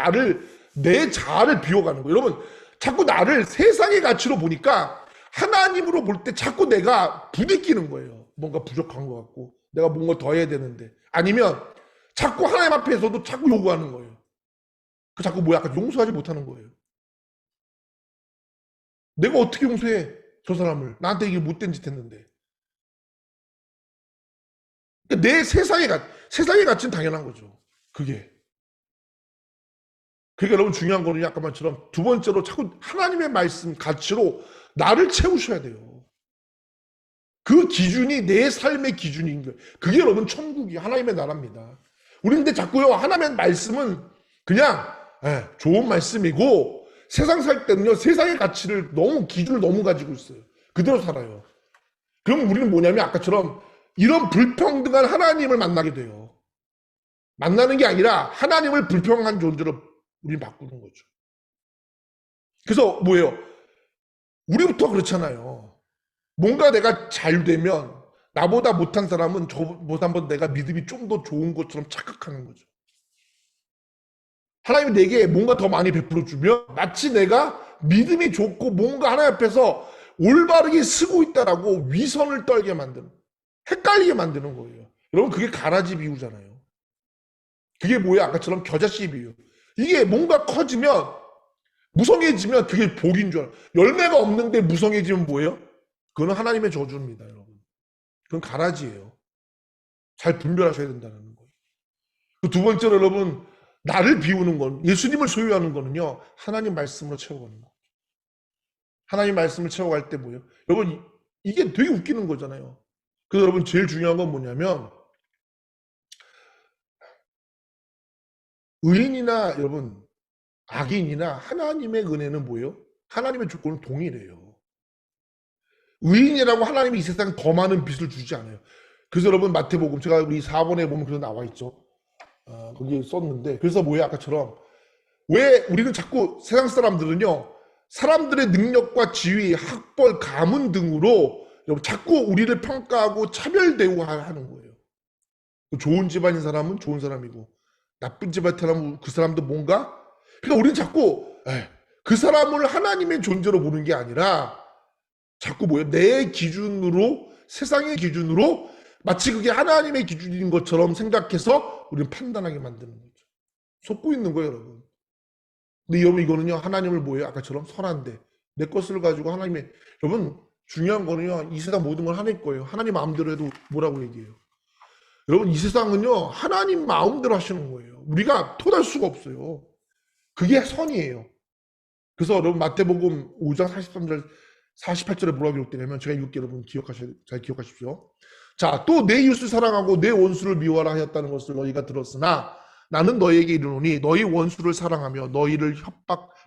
내 자아를 비워가는 거예요. 여러분 자꾸 나를 세상의 가치로 보니까 하나님으로 볼 때 자꾸 내가 부딪히는 거예요. 뭔가 부족한 것 같고 내가 뭔가 더 해야 되는데, 아니면 자꾸 하나님 앞에서도 자꾸 요구하는 거예요. 자꾸 약간 용서하지 못하는 거예요. 내가 어떻게 용서해? 저 사람을, 나한테 이게 못된 짓 했는데. 그러니까 내 세상의 가치는 당연한 거죠. 그러니까 여러분 중요한 거는 아까 말처럼 두 번째로 자꾸 하나님의 말씀 가치로 나를 채우셔야 돼요. 그 기준이 내 삶의 기준인 거예요. 그게 여러분 천국이 하나님의 나라입니다. 우리 근데 자꾸요 하나님의 말씀은 그냥 좋은 말씀이고, 세상 살 때는요 세상의 가치를 기준을 너무 가지고 있어요. 그대로 살아요. 그럼 우리는 뭐냐면 아까처럼 이런 불평등한 하나님을 만나게 돼요. 만나는 게 아니라 하나님을 불평한 존재로 우리는 바꾸는 거죠. 그래서 뭐예요? 우리부터 그렇잖아요. 뭔가 내가 잘 되면 나보다 못한 사람은 저보다 한번 내가 믿음이 좀 더 좋은 것처럼 착각하는 거죠. 하나님이 내게 뭔가 더 많이 베풀어 주면 마치 내가 믿음이 좋고 뭔가 하나님 앞에서 올바르게 쓰고 있다라고 위선을 떨게 만드는, 헷갈리게 만드는 거예요. 여러분 그게 가라지 비유잖아요. 그게 뭐야? 아까처럼 겨자씨 비유. 이게 뭔가 커지면, 무성해지면 그게 복인 줄 알아요. 열매가 없는데 무성해지면 뭐예요? 그건 하나님의 저주입니다, 여러분. 그건 가라지예요. 잘 분별하셔야 된다는 거예요. 두 번째로 여러분, 나를 비우는 건, 예수님을 소유하는 거는요, 하나님 말씀으로 채워가는 거. 하나님 말씀을 채워갈 때 뭐예요? 여러분, 이게 되게 웃기는 거잖아요. 그래서 여러분, 제일 중요한 건 뭐냐면, 의인이나 여러분, 악인이나 하나님의 은혜는 뭐예요? 하나님의 조건은 동일해요. 의인이라고 하나님이 이 세상에 더 많은 빚을 주지 않아요. 그래서 여러분 마태복음 제가 우리 4번에 보면 그래서 나와 있죠. 거기 썼는데, 그래서 뭐예요? 아까처럼 왜 우리는 자꾸 세상 사람들은요 사람들의 능력과 지위, 학벌, 가문 등으로 자꾸 우리를 평가하고 차별 대우하는 거예요. 좋은 집안인 사람은 좋은 사람이고 나쁜 집안인 사람은 그 사람도 뭔가, 그러니까 우리는 자꾸 그 사람을 하나님의 존재로 보는 게 아니라 자꾸 뭐예요? 내 기준으로, 세상의 기준으로 마치 그게 하나님의 기준인 것처럼 생각해서 우리는 판단하게 만드는 거죠. 속고 있는 거예요, 여러분. 근데 여러분 이거는요 하나님을 뭐예요? 아까처럼 선한데 내 것을 가지고 하나님의, 여러분 중요한 거는요 이 세상 모든 건 하나님 거예요. 하나님 마음대로 해도 뭐라고 얘기해요? 여러분 이 세상은요 하나님 마음대로 하시는 거예요. 우리가 토달 수가 없어요. 그게 선이에요. 그래서 여러분 마태복음 5장 43절 48절에 뭐라고 기록되냐면 제가 읽을게 여러분 잘 기억하십시오. 자, 또 내 이웃을 사랑하고 내 원수를 미워하라 하였다는 것을 너희가 들었으나 나는 너희에게 이르노니 너희 원수를 사랑하며 너희를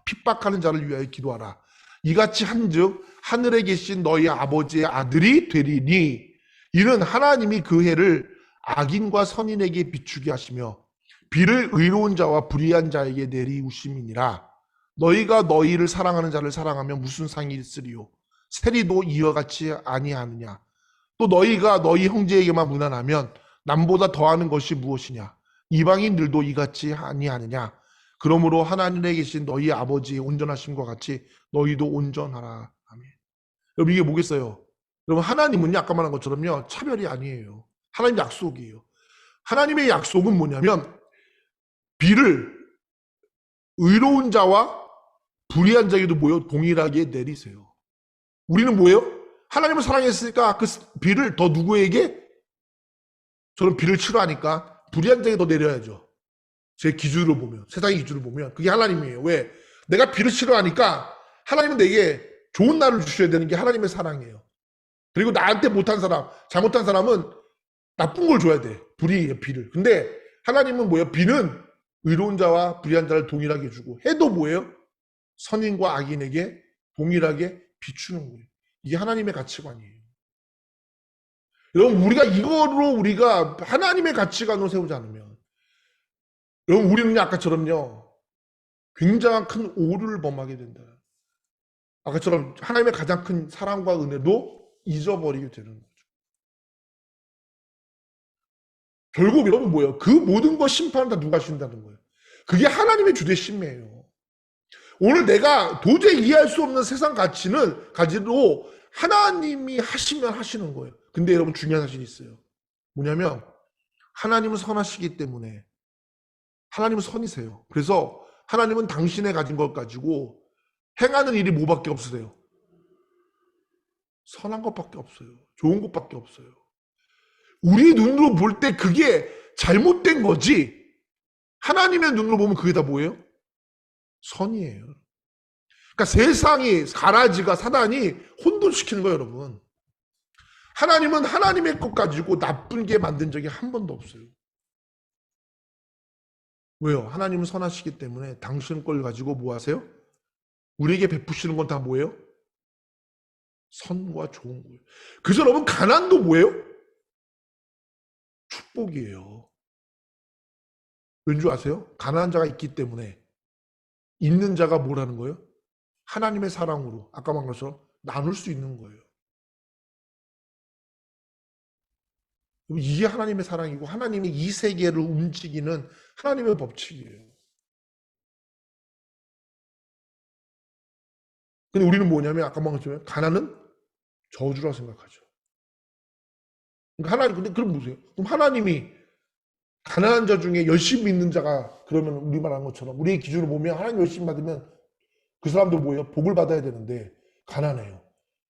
핍박하는 자를 위하여 기도하라. 이같이 한즉 하늘에 계신 너희 아버지의 아들이 되리니 이는 하나님이 그 해를 악인과 선인에게 비추게 하시며 비를 의로운 자와 불의한 자에게 내리우심이니라. 너희가 너희를 사랑하는 자를 사랑하면 무슨 상이 있으리요? 세리도 이와 같이 아니하느냐? 또 너희가 너희 형제에게만 무난하면 남보다 더하는 것이 무엇이냐? 이방인들도 이같이 아니하느냐? 그러므로 하나님에 계신 너희 아버지의 온전하심과 같이 너희도 온전하라. 아멘. 여러분 이게 뭐겠어요? 여러분 하나님은요 아까 말한 것처럼요 차별이 아니에요. 하나님 약속이에요. 하나님의 약속은 뭐냐면 비를 의로운 자와 불의한 자에게도 뭐예요? 동일하게 내리세요. 우리는 뭐예요? 하나님을 사랑했으니까 그 비를 더 누구에게? 저는 비를 싫어하니까 불의한 자에게 더 내려야죠. 제 기준으로 보면, 세상의 기준으로 보면 그게 하나님이에요. 왜? 내가 비를 싫어하니까 하나님은 내게 좋은 날을 주셔야 되는 게 하나님의 사랑이에요. 그리고 나한테 못한 사람, 잘못한 사람은 나쁜 걸 줘야 돼. 불의의 비를. 근데 하나님은 뭐예요? 비는 의로운 자와 불의한 자를 동일하게 주고 해도 뭐예요? 선인과 악인에게 동일하게 비추는 거예요. 이게 하나님의 가치관이에요. 여러분 우리가 이거로 우리가 하나님의 가치관으로 세우지 않으면 여러분 우리는 아까처럼요 굉장한 큰 오류를 범하게 된다. 아까처럼 하나님의 가장 큰 사랑과 은혜도 잊어버리게 되는 거죠. 결국 여러분 뭐예요? 그 모든 것 심판을 다 누가 하신다는 거예요. 그게 하나님의 주대심이에요. 오늘 내가 도저히 이해할 수 없는 세상 가치는 가지로 하나님이 하시면 하시는 거예요. 근데 여러분 중요한 사실이 있어요. 뭐냐면 하나님은 선하시기 때문에 하나님은 선이세요. 그래서 하나님은 당신의 가진 것 가지고 행하는 일이 뭐밖에 없으세요? 선한 것밖에 없어요. 좋은 것밖에 없어요. 우리 눈으로 볼 때 그게 잘못된 거지 하나님의 눈으로 보면 그게 다 뭐예요? 선이에요. 그러니까 세상이 가라지가 사단이 혼돈시키는 거예요, 여러분. 하나님은 하나님의 것 가지고 나쁜 게 만든 적이 한 번도 없어요. 왜요? 하나님은 선하시기 때문에 당신 걸 가지고 뭐 하세요? 우리에게 베푸시는 건 다 뭐예요? 선과 좋은 거예요. 그래서 여러분 가난도 뭐예요? 축복이에요. 왠지 아세요? 가난한 자가 있기 때문에 있는 자가 뭐라는 거예요? 하나님의 사랑으로 아까 말한 것처럼 나눌 수 있는 거예요. 이게 하나님의 사랑이고 하나님이 이 세계를 움직이는 하나님의 법칙이에요. 근데 우리는 뭐냐면 아까 말한 것처럼 가난은 저주라 생각하죠. 그러니까 하나님 근데 그럼 보세요. 그럼 하나님이 가난한 자 중에 열심히 믿는 자가 그러면 우리 말한 것처럼 우리의 기준으로 보면 하나님 열심히 받으면 그 사람도 뭐예요? 복을 받아야 되는데 가난해요.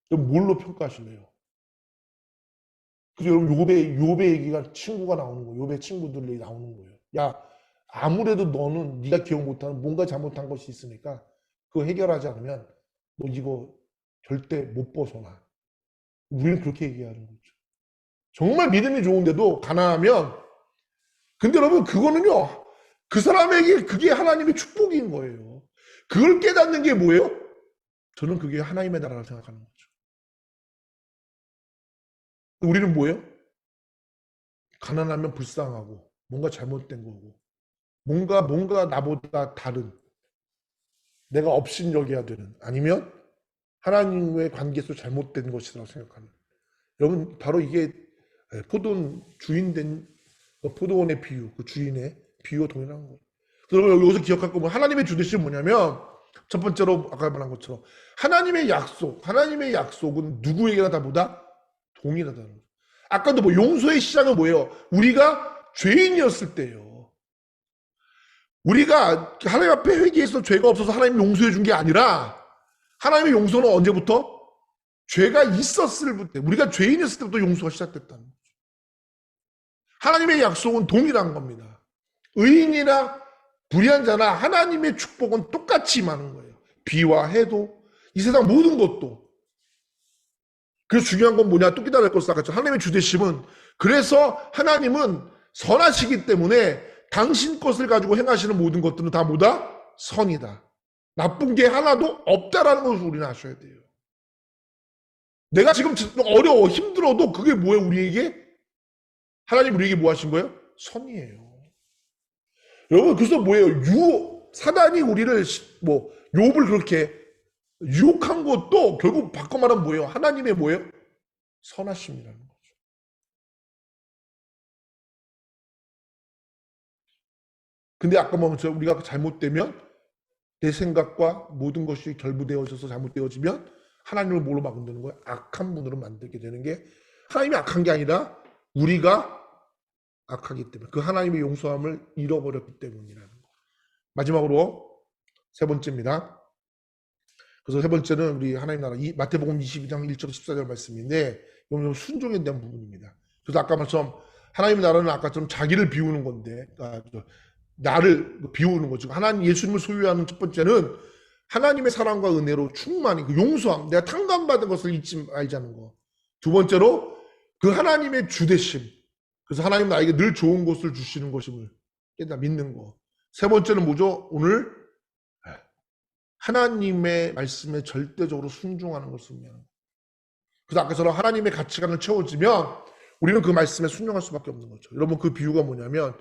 그럼 뭘로 평가하실래요? 그래서 여러분 욥의 얘기가 친구가 나오는 거예요. 욥의 친구들이 나오는 거예요. 야 아무래도 너는 네가 기억 못하는 뭔가 잘못한 것이 있으니까 그거 해결하지 않으면 너 이거 절대 못 벗어나. 우리는 그렇게 얘기하는 거죠. 정말 믿음이 좋은데도 가난하면 근데 여러분 그거는요 그 사람에게 그게 하나님의 축복인 거예요. 그걸 깨닫는 게 뭐예요? 저는 그게 하나님의 나라라고 생각하는 거죠. 우리는 뭐예요? 가난하면 불쌍하고 뭔가 잘못된 거고 뭔가 나보다 다른 내가 업신여겨야 되는 아니면 하나님의 관계에서 잘못된 것이라고 생각하는 여러분 바로 이게 포도원 주인된 포도원의 비유 그 주인의 비유와 동일한 거예요. 그래서 여기서 기억할 거면 하나님의 주대심은 뭐냐면 첫 번째로 아까 말한 것처럼 하나님의 약속은 누구에게나 다 보다 동일하다는 거예요. 아까도 뭐 용서의 시작은 뭐예요? 우리가 죄인이었을 때예요. 우리가 하나님 앞에 회개해서 죄가 없어서 하나님 용서해 준 게 아니라 하나님의 용서는 언제부터? 죄가 있었을 때 우리가 죄인이었을 때부터 용서가 시작됐다는 거죠. 하나님의 약속은 동일한 겁니다. 의인이나 불의한 자나 하나님의 축복은 똑같이 임하는 거예요. 비와 해도 이 세상 모든 것도 그래서 중요한 건 뭐냐? 또 깨달을 것을 아까 하나님의 주대심은, 그래서 하나님은 선하시기 때문에 당신 것을 가지고 행하시는 모든 것들은 다 뭐다? 선이다. 나쁜 게 하나도 없다라는 것을 우리는 아셔야 돼요. 내가 지금 어려워, 힘들어도 그게 뭐예요, 우리에게? 하나님 우리에게 뭐 하신 거예요? 선이에요. 여러분, 그래서 뭐예요? 사단이 우리를 욥을 그렇게 유혹한 것도 결국 바꿔 말하면 뭐예요? 하나님의 뭐예요? 선하심이라는 거죠. 근데 아까 뭐죠? 우리가 잘못되면 내 생각과 모든 것이 결부되어져서 잘못되어지면 하나님을 뭘로 만드는 거예요? 악한 분으로 만들게 되는 게, 하나님이 악한 게 아니라 우리가 악하기 때문에, 그 하나님의 용서함을 잃어버렸기 때문이라는 거. 마지막으로 세 번째입니다. 그래서 세 번째는 우리 하나님 나라 마태복음 22장 1절 14절 말씀인데, 이건 순종에 대한 부분입니다. 그래서 아까 말처럼 하나님 나라는 아까처럼 자기를 비우는 건데, 나를 비우는 거죠. 하나님 예수님을 소유하는 첫 번째는 하나님의 사랑과 은혜로 충만히 그 용서함, 내가 탕감받은 것을 잊지 말자는 거. 두 번째로 그 하나님의 주대심, 그래서 하나님 나에게 늘 좋은 것을 주시는 것임을 깨닫 믿는 거. 세 번째는 뭐죠? 오늘 하나님의 말씀에 절대적으로 순종하는 것을 의미하는 거. 그래서 아까처럼 하나님의 가치관을 채워지면 우리는 그 말씀에 순종할 수밖에 없는 거죠. 여러분, 그 비유가 뭐냐면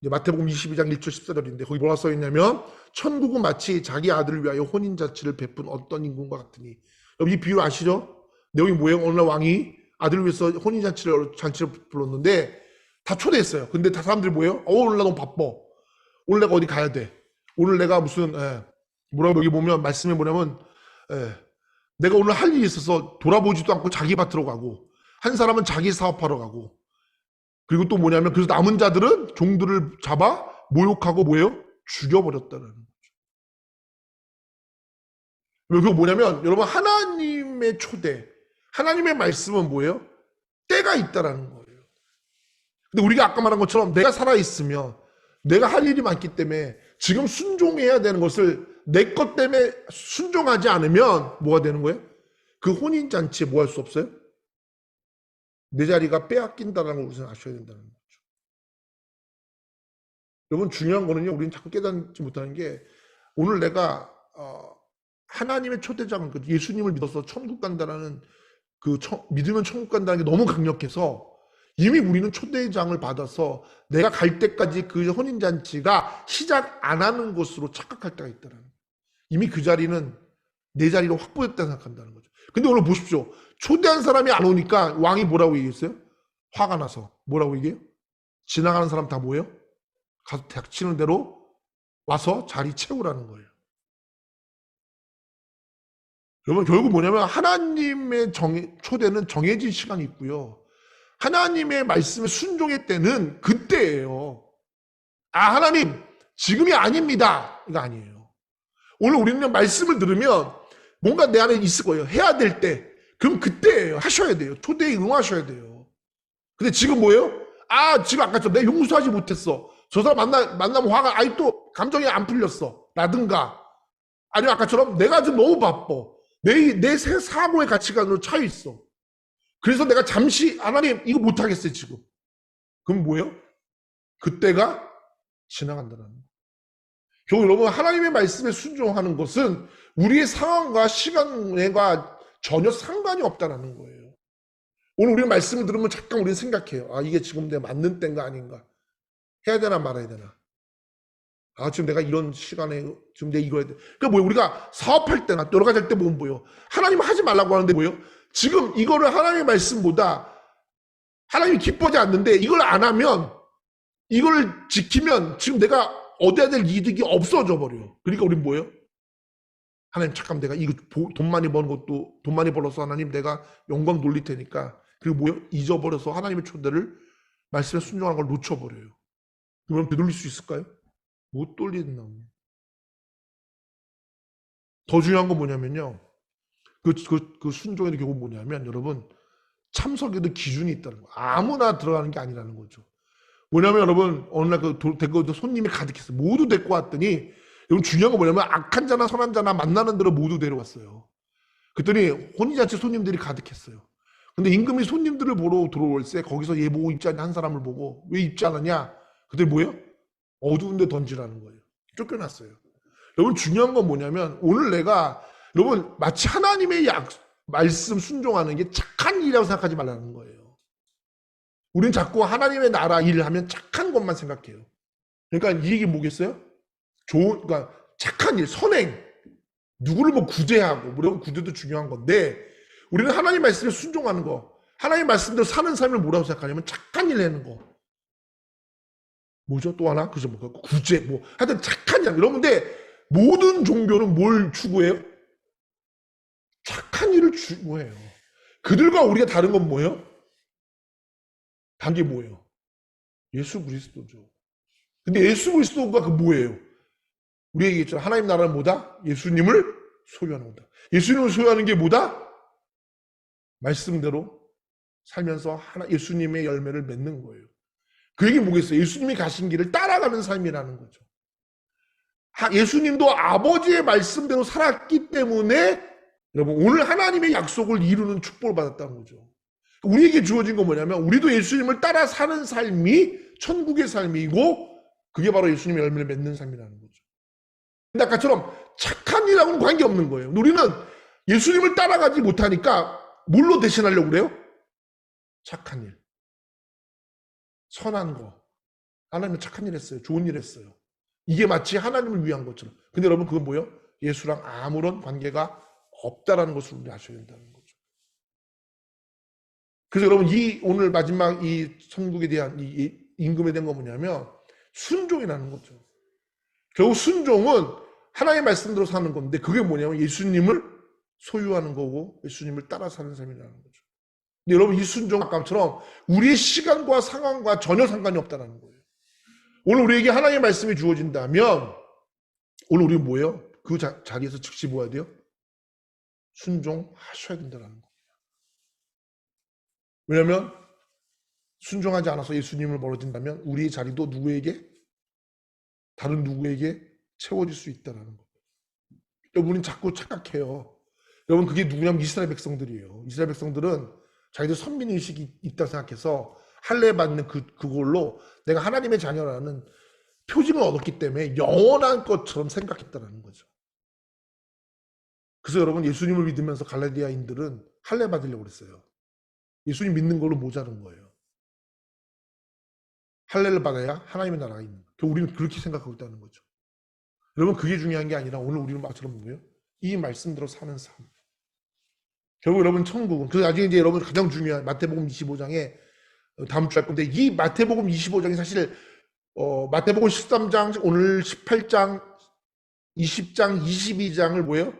이제 마태복음 22장 1절 14절인데 거기 뭐라 써 있냐면, 천국은 마치 자기 아들을 위하여 혼인잔치를 베푼 어떤 인군과 같으니. 여러분, 이 비유 아시죠? 내용이 뭐예요? 어느 날 왕이 아들을 위해서 혼인잔치를 불렀는데 다 초대했어요. 근데 다 사람들이 뭐예요? 오늘 나 너무 바빠. 오늘 내가 어디 가야 돼. 오늘 내가 무슨 뭐라고 여기 보면 말씀이 뭐냐면 내가 오늘 할 일이 있어서 돌아보지도 않고 자기 밭으로 가고, 한 사람은 자기 사업하러 가고, 그리고 또 뭐냐면 그래서 남은 자들은 종들을 잡아 모욕하고 뭐예요? 죽여버렸다는 거죠. 그거 뭐냐면 여러분, 하나님의 초대, 하나님의 말씀은 뭐예요? 때가 있다라는 거예요. 근데 우리가 아까 말한 것처럼 내가 살아있으면, 내가 할 일이 많기 때문에 지금 순종해야 되는 것을 내 것 때문에 순종하지 않으면 뭐가 되는 거예요? 그 혼인잔치에 뭐 할 수 없어요? 내 자리가 빼앗긴다는 걸 우선 아셔야 된다는 거죠. 여러분, 중요한 거는요, 우리는 자꾸 깨닫지 못하는 게, 오늘 내가 하나님의 초대장, 예수님을 믿어서 천국 간다라는 믿으면 천국 간다는 게 너무 강력해서 이미 우리는 초대장을 받아서 내가 갈 때까지 그 혼인잔치가 시작 안 하는 것으로 착각할 때가 있다는 거예요. 이미 그 자리는 내 자리로 확보했다 생각한다는 거죠. 근데 오늘 보십시오. 초대한 사람이 안 오니까 왕이 뭐라고 얘기했어요? 화가 나서 뭐라고 얘기해요? 지나가는 사람 다 뭐예요? 가서 닥치는 대로 와서 자리 채우라는 거예요. 여러분, 결국 뭐냐면 하나님의 초대는 정해진 시간이 있고요. 하나님의 말씀에 순종의 때는 그때예요. 하나님 지금이 아닙니다. 이거 아니에요. 오늘 우리는 말씀을 들으면 뭔가 내 안에 있을 거예요. 해야 될 때. 그럼 그때예요. 하셔야 돼요. 초대에 응하셔야 돼요. 근데 지금 뭐예요? 지금 아까처럼 내가 용서하지 못했어. 저 사람 만나면 화가, 또 감정이 안 풀렸어. 라든가. 아니면 아까처럼 내가 지금 너무 바빠. 내 사고의 가치관으로 차여 있어. 그래서 내가 잠시, 하나님 이거 못하겠어요 지금. 그럼 뭐예요? 그때가 지나간다는 거예요. 결국 여러분, 하나님의 말씀에 순종하는 것은 우리의 상황과 시간과 전혀 상관이 없다는 거예요. 오늘 우리가 말씀을 들으면 잠깐 우리는 생각해요. 이게 지금 내 맞는 때인가 아닌가. 해야 되나 말아야 되나. 지금 내가 이런 시간에 지금 내가 이거 해야 돼. 그러니까 뭐예요? 우리가 사업할 때나 여러 가지 할 때 보면 뭐예요? 하나님 하지 말라고 하는데 뭐예요? 지금 이거를 하나님의 말씀보다 하나님이 기뻐하지 않는데 이걸 안 하면, 이걸 지키면 지금 내가 얻어야 될 이득이 없어져 버려요. 그러니까 우리는 뭐예요? 하나님 잠깐 내가 이거 돈 많이 버는 것도 돈 많이 벌어서 하나님 내가 영광 돌릴 테니까, 그리고 뭐예요? 잊어버려서 하나님의 초대를 말씀에 순종하는 걸 놓쳐버려요. 그러면 되돌릴 수 있을까요? 못 돌린다. 더 중요한 건 뭐냐면요. 그 순종의 결국 뭐냐면 여러분, 참석에도 기준이 있다는 거. 아무나 들어가는 게 아니라는 거죠. 뭐냐면 여러분, 어느 날 데리고 손님이 가득했어요. 모두 데리고 왔더니, 여러분 중요한 건 뭐냐면 악한 자나 선한 자나 만나는 대로 모두 데려왔어요. 그랬더니 혼인잔치 손님들이 가득했어요. 근데 임금이 손님들을 보러 들어올 때 거기서 얘 보고 입지 않냐 한 사람을 보고 왜 입지 않았냐? 그들이 뭐예요? 어두운 데 던지라는 거예요. 쫓겨났어요. 여러분 중요한 건 뭐냐면 오늘 내가 여러분 마치 하나님의 말씀 순종하는 게 착한 일이라고 생각하지 말라는 거예요. 우리는 자꾸 하나님의 나라 일을 하면 착한 것만 생각해요. 그러니까 이 얘기 뭐겠어요? 그러니까 착한 일, 선행, 누구를 뭐 구제하고, 물론 구제도 중요한 건데, 우리는 하나님 말씀에 순종하는 거, 하나님 말씀대로 사는 삶을 뭐라고 생각하냐면 착한 일 하는 거. 뭐죠? 또 하나? 그죠? 뭐 구제, 뭐 하여튼 착한 일. 여러분들 모든 종교는 뭘 추구해요? 착한 일을 추구해요. 그들과 우리가 다른 건 뭐예요? 다른 게 뭐예요? 예수 그리스도죠. 근데 예수 그리스도가 그 뭐예요? 우리에게 얘기했죠. 하나님 나라는 뭐다? 예수님을 소유하는 거다. 예수님을 소유하는 게 뭐다? 말씀대로 살면서 예수님의 열매를 맺는 거예요. 그 얘기 뭐겠어요? 예수님이 가신 길을 따라가는 삶이라는 거죠. 예수님도 아버지의 말씀대로 살았기 때문에 여러분 오늘 하나님의 약속을 이루는 축복을 받았다는 거죠. 우리에게 주어진 건 뭐냐면 우리도 예수님을 따라 사는 삶이 천국의 삶이고 그게 바로 예수님의 열매를 맺는 삶이라는 거죠. 근데 아까처럼 착한 일하고는 관계없는 거예요. 우리는 예수님을 따라가지 못하니까 뭘로 대신하려고 그래요? 착한 일. 선한 거. 하나님은 착한 일 했어요. 좋은 일 했어요. 이게 마치 하나님을 위한 것처럼. 근데 여러분 그건 뭐예요? 예수랑 아무런 관계가 없다라는 것을 우리 아셔야 된다는 거죠. 그래서 여러분 이 오늘 마지막 이 천국에 대한 이 임금에 대한 건 뭐냐면 순종이라는 거죠. 결국 순종은 하나님의 말씀대로 사는 건데 그게 뭐냐면 예수님을 소유하는 거고 예수님을 따라 사는 삶이라는 거죠. 근데 여러분 이 순종 아까처럼 우리의 시간과 상황과 전혀 상관이 없다는 거예요. 오늘 우리에게 하나님의 말씀이 주어진다면 오늘 우리는 뭐예요? 그 자리에서 즉시 뭐 해야 돼요? 순종하셔야 된다는 거예요. 왜냐하면 순종하지 않아서 예수님을 멀어진다면 우리의 자리도 누구에게? 다른 누구에게 채워질 수 있다는 거예요. 여러분 자꾸 착각해요. 여러분 그게 누구냐면 이스라엘 백성들이에요. 이스라엘 백성들은 자기들 선민의식이 있다 생각해서 할례 받는 그걸로 내가 하나님의 자녀라는 표징을 얻었기 때문에 영원한 것처럼 생각했다는 거죠. 그래서 여러분 예수님을 믿으면서 갈라디아인들은 할례 받으려고 그랬어요. 예수님 믿는 걸로 모자른 거예요. 할례를 받아야 하나님의 나라가 있는 거예요. 우리는 그렇게 생각하고 있다는 거죠. 여러분 그게 중요한 게 아니라 오늘 우리는 마처럼 뭐예요? 이 말씀대로 사는 삶. 결국 여러분 천국은 그래서 나중에 이제 여러분 가장 중요한 마태복음 25장에 다음 주에 할 건데 이 마태복음 25장이 사실 마태복음 13장 오늘 18장 20장 22장을 뭐예요?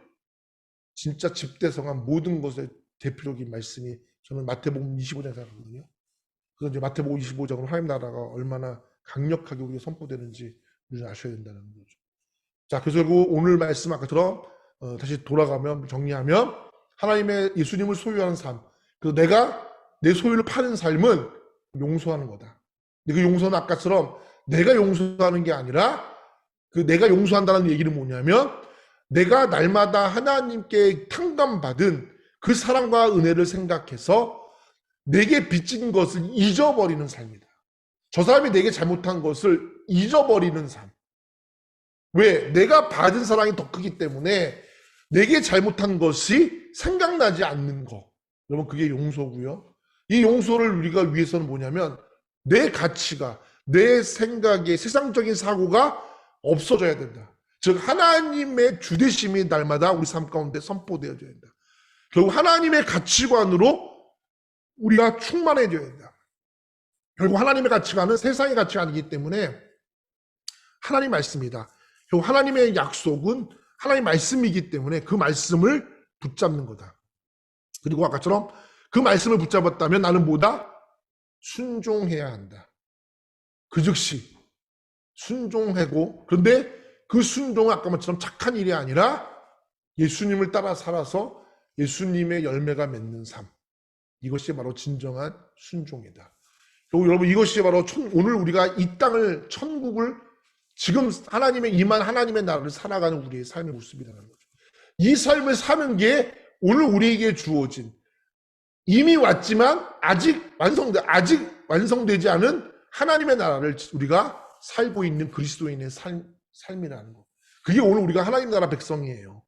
진짜 집대성한 모든 것의 대표적인 말씀이 저는 마태복음 25장에 생각하거든요. 그래서 이제 마태복음 25장은 하나님 나라가 얼마나 강력하게 우리가 선포되는지 우리는 아셔야 된다는 거죠. 자, 그래서 결국 오늘 말씀 아까처럼 다시 돌아가면 정리하면 하나님의 예수님을 소유하는 삶. 그래서 내가 내 소유를 파는 삶은 용서하는 거다. 근데 그 용서는 아까처럼 내가 용서하는 게 아니라 그 내가 용서한다는 얘기는 뭐냐면 내가 날마다 하나님께 탕감받은 그 사랑과 은혜를 생각해서 내게 빚진 것을 잊어버리는 삶이다. 저 사람이 내게 잘못한 것을 잊어버리는 삶. 왜? 내가 받은 사랑이 더 크기 때문에 내게 잘못한 것이 생각나지 않는 거. 여러분 그게 용서고요. 이 용서를 우리가 위해서는 뭐냐면 내 가치가 내 생각에 세상적인 사고가 없어져야 된다. 즉 하나님의 주되심이 날마다 우리 삶 가운데 선포되어져야 된다. 결국 하나님의 가치관으로 우리가 충만해져야 된다. 결국 하나님의 가치관은 세상의 가치관이기 때문에 하나님 말씀이다. 결국 하나님의 약속은 하나님 말씀이기 때문에 그 말씀을 붙잡는 거다. 그리고 아까처럼 그 말씀을 붙잡았다면 나는 뭐다? 순종해야 한다. 그 즉시 순종하고 그런데 그 순종은 아까 말처럼 착한 일이 아니라 예수님을 따라 살아서 예수님의 열매가 맺는 삶. 이것이 바로 진정한 순종이다. 그리고 여러분 이것이 바로 오늘 우리가 이 땅을 천국을 지금 하나님의 임한 하나님의 나라를 살아가는 우리의 삶의 모습이라는 거죠. 이 삶을 사는 게 오늘 우리에게 주어진 이미 왔지만 아직 완성되지 않은 하나님의 나라를 우리가 살고 있는 그리스도인의 삶이라는 거. 그게 오늘 우리가 하나님 나라 백성이에요.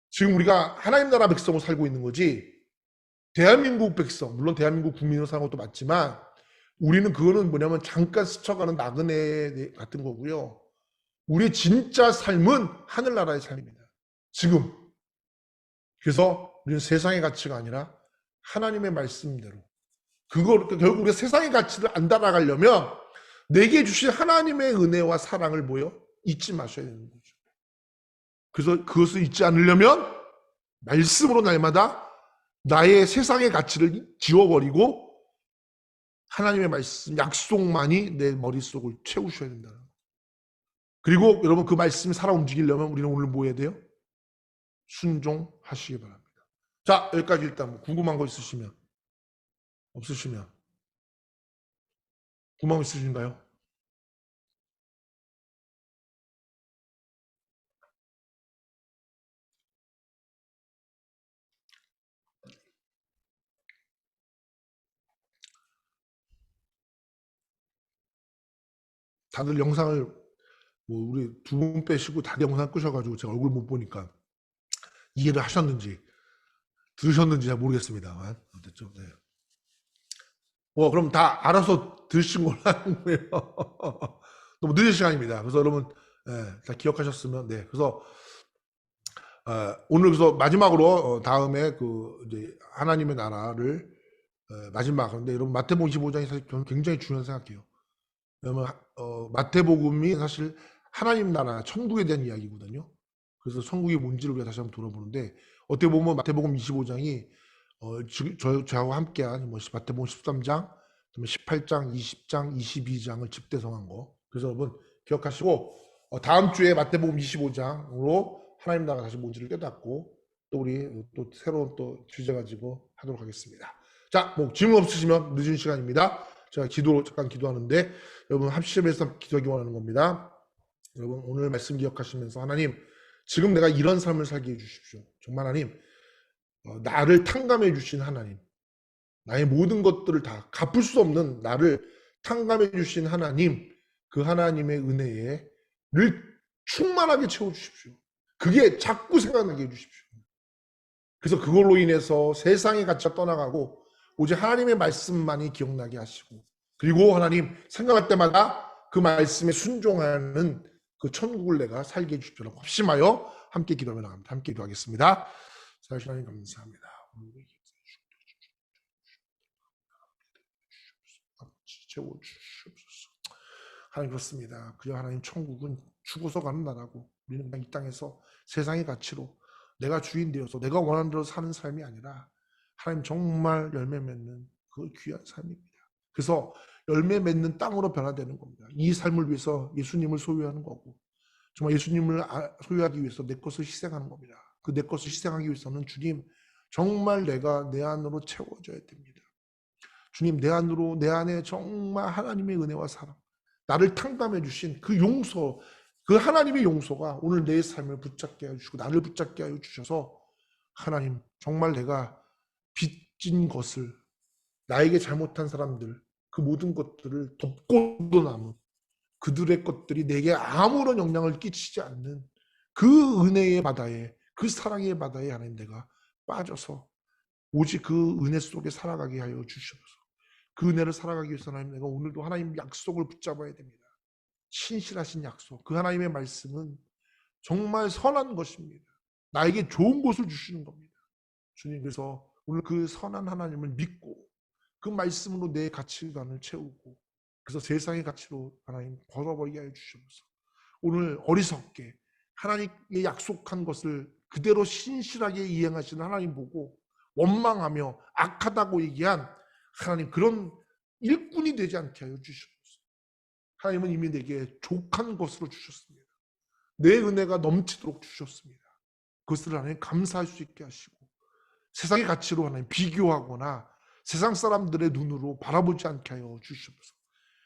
지금 우리가 하나님 나라 백성으로 살고 있는 거지. 대한민국 백성, 물론 대한민국 국민으로 사는 것도 맞지만 우리는 그거는 뭐냐면 잠깐 스쳐가는 나그네 같은 거고요. 우리의 진짜 삶은 하늘나라의 삶입니다. 지금. 그래서 우리는 세상의 가치가 아니라 하나님의 말씀대로. 결국 우리가 세상의 가치를 안 따라가려면 내게 주신 하나님의 은혜와 사랑을 잊지 마셔야 되는 거죠. 그래서 그것을 잊지 않으려면 말씀으로 날마다 나의 세상의 가치를 지워버리고 하나님의 말씀, 약속만이 내 머릿속을 채우셔야 된다. 그리고 여러분 그 말씀이 살아 움직이려면 우리는 오늘 뭐 해야 돼요? 순종하시기 바랍니다. 자, 여기까지 일단 궁금한 거 있으시면 없으시면 궁금한 거 있으신가요? 다들 영상을 우리 두 분 빼시고 다들 영상 끄셔가지고 제가 얼굴 못 보니까 이해를 하셨는지 들으셨는지 잘 모르겠습니다만 어쨌든 네. 그럼 다 알아서 들으신 걸로 하는 거예요. 너무 늦은 시간입니다. 그래서 여러분 다 기억하셨으면 네. 그래서 오늘 그래서 마지막으로 다음에 이제 하나님의 나라를 마지막 그런데 여러분 마태복음 25장이 사실 저는 굉장히 중요한 생각해요. 왜냐면 마태복음이 사실 하나님 나라 천국에 대한 이야기거든요. 그래서 천국이 뭔지를 우리가 다시 한번 돌아보는데 어떻게 보면 마태복음 25장이 저하고 함께한 마태복음 13장, 18장, 20장, 22장을 집대성한 거. 그래서 여러분 기억하시고 다음 주에 마태복음 25장으로 하나님 나라가 다시 뭔지를 깨닫고 또 우리 또 새로운 또 주제 가지고 하도록 하겠습니다. 자, 질문 없으시면 늦은 시간입니다. 제가 잠깐 기도하는데 여러분 합심해서 기도하기 원하는 겁니다. 여러분 오늘 말씀 기억하시면서 하나님 지금 내가 이런 삶을 살게 해주십시오. 정말 하나님 나를 탕감해 주신 하나님, 나의 모든 것들을 다 갚을 수 없는 나를 탕감해 주신 하나님, 그 하나님의 은혜를 충만하게 채워주십시오. 그게 자꾸 생각나게 해주십시오. 그래서 그걸로 인해서 세상의 가치가 떠나가고 오직 하나님의 말씀만이 기억나게 하시고 그리고 하나님 생각할 때마다 그 말씀에 순종하는 그 천국을 내가 살게 해주십시오. 합심하여 함께 기도하며 나갑니다. 함께 기도하겠습니다. 사실 하나님 감사합니다. 채워주시옵소서. 하나님 그렇습니다. 그저 하나님 천국은 죽어서 가는 나라고 우리는 그냥 이 땅에서 세상의 가치로 내가 주인 되어서 내가 원하는 대로 사는 삶이 아니라 하나님 정말 열매 맺는 그 귀한 삶입니다. 그래서 열매 맺는 땅으로 변화되는 겁니다. 이 삶을 위해서 예수님을 소유하는 거고 정말 예수님을 소유하기 위해서 내 것을 희생하는 겁니다. 그 내 것을 희생하기 위해서는 주님 정말 내가 내 안으로 채워져야 됩니다. 주님 내 안에 정말 하나님의 은혜와 사랑 나를 탕감해 주신 그 용서 그 하나님의 용서가 오늘 내 삶을 붙잡게 하여 주시고 나를 붙잡게 하여 주셔서 하나님 정말 내가 빚진 것을 나에게 잘못한 사람들 그 모든 것들을 덮고도 남은 그들의 것들이 내게 아무런 영향을 끼치지 않는 그 은혜의 바다에 그 사랑의 바다에 하나님 내가 빠져서 오직 그 은혜 속에 살아가게 하여 주시옵소서. 그 은혜를 살아가기 위해서 하나님 내가 오늘도 하나님 약속을 붙잡아야 됩니다. 신실하신 약속. 그 하나님의 말씀은 정말 선한 것입니다. 나에게 좋은 것을 주시는 겁니다. 주님 그래서 오늘 그 선한 하나님을 믿고 그 말씀으로 내 가치관을 채우고 그래서 세상의 가치로 하나님 벗어버리게 하여 주시옵소서. 오늘 어리석게 하나님의 약속한 것을 그대로 신실하게 이행하시는 하나님 보고 원망하며 악하다고 얘기한 하나님 그런 일꾼이 되지 않게 하여 주시옵소서. 하나님은 이미 내게 족한 것으로 주셨습니다. 내 은혜가 넘치도록 주셨습니다. 그것을 하나님 감사할 수 있게 하시고 세상의 가치로 하나님 비교하거나 세상 사람들의 눈으로 바라보지 않게 하여 주시옵소서.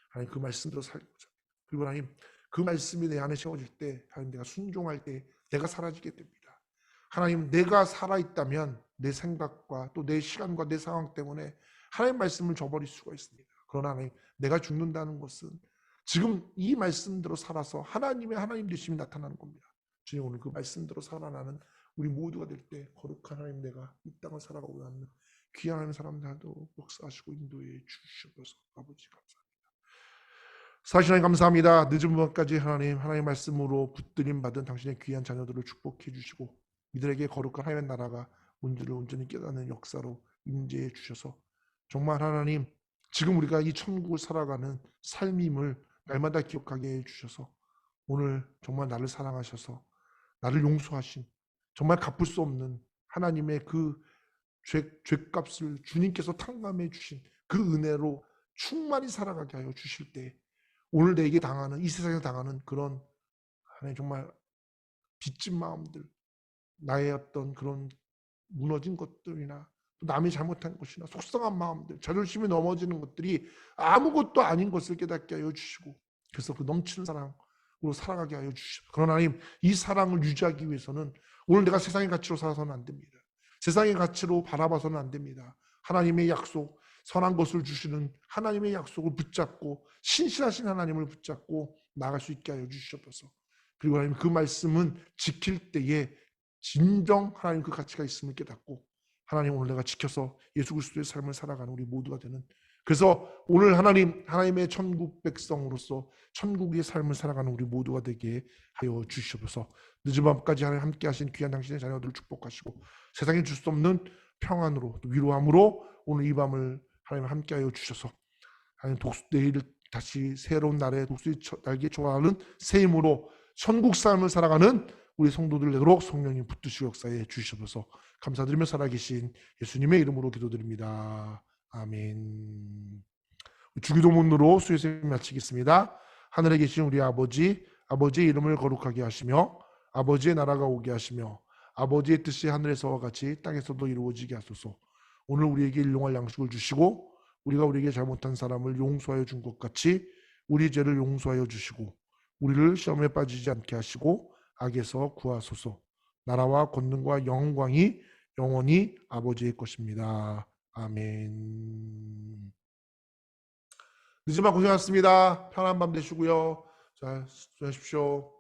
하나님 그 말씀대로 살고자. 그리고 하나님 그 말씀이 내 안에 채워질 때 하나님 내가 순종할 때 내가 사라지게 됩니다. 하나님, 내가 살아있다면 내 생각과 또 내 시간과 내 상황 때문에 하나님 말씀을 저버릴 수가 있습니다. 그러나 하나님, 내가 죽는다는 것은 지금 이 말씀대로 살아서 하나님의 하나님 되심이 나타나는 겁니다. 주님, 오늘 그 말씀대로 살아나는 우리 모두가 될 때 거룩한 하나님, 내가 이 땅을 살아가고 있는 귀한 사람들도 역사하시고 인도해 주시옵소서. 아버지 감사합니다. 사실 하나님 감사합니다. 늦은 밤까지 하나님 말씀으로 붙들림 받은 당신의 귀한 자녀들을 축복해 주시고 이들에게 거룩한 하나님의 나라가 뭔지를 온전히 깨닫는 역사로 임재해 주셔서 정말 하나님, 지금 우리가 이 천국을 살아가는 삶임을 날마다 기억하게 해 주셔서 오늘 정말 나를 사랑하셔서 나를 용서하신 정말 갚을 수 없는 하나님의 그 죄값을 주님께서 탕감해 주신 그 은혜로 충만히 살아가게 하여 주실 때 오늘 내게 당하는, 이 세상에 당하는 그런 하나님 정말 빚진 마음들, 나의 어떤 그런 무너진 것들이나 또 남이 잘못한 것이나 속상한 마음들, 자존심이 넘어지는 것들이 아무것도 아닌 것을 깨닫게 하여 주시고 그래서 그 넘치는 사랑으로 살아가게 하여 주시고, 그러나 하나님, 이 사랑을 유지하기 위해서는 오늘 내가 세상의 가치로 살아서는 안 됩니다. 세상의 가치로 바라봐서는 안 됩니다. 하나님의 약속, 선한 것을 주시는 하나님의 약속을 붙잡고 신실하신 하나님을 붙잡고 나갈 수 있게 하여 주시옵소서. 그리고 하나님, 그 말씀은 지킬 때에 진정 하나님 그 가치가 있음을 깨닫고 하나님, 오늘 내가 지켜서 예수 그리스도의 삶을 살아가는 우리 모두가 되는, 그래서 오늘 하나님의 천국 백성으로서 천국의 삶을 살아가는 우리 모두가 되게 하여 주시옵소서. 늦은 밤까지 하나님 함께 하신 귀한 당신의 자녀들을 축복하시고 세상에 줄 수 없는 평안으로 위로함으로 오늘 이 밤을 하나님 함께 하여 주셔서 하나님, 내일 다시 새로운 날에 독수리 날개 초하는 새 힘으로 천국 삶을 살아가는 우리 성도들 되도록 성령님 붙드시고 역사해 주시옵소서. 감사드리며 살아계신 예수님의 이름으로 기도드립니다. 아멘. 주기도문으로 수요일 마치겠습니다. 하늘에 계신 우리 아버지, 아버지의 이름을 거룩하게 하시며 아버지의 나라가 오게 하시며 아버지의 뜻이 하늘에서와 같이 땅에서도 이루어지게 하소서. 오늘 우리에게 일용할 양식을 주시고 우리가 우리에게 잘못한 사람을 용서하여 준 것 같이 우리 죄를 용서하여 주시고 우리를 시험에 빠지지 않게 하시고 악에서 구하소서. 나라와 권능과 영광이 영원히 아버지의 것입니다. 아멘. 늦은 밤 고생하셨습니다. 편안한 밤 되시고요. 자, 수고하십시오.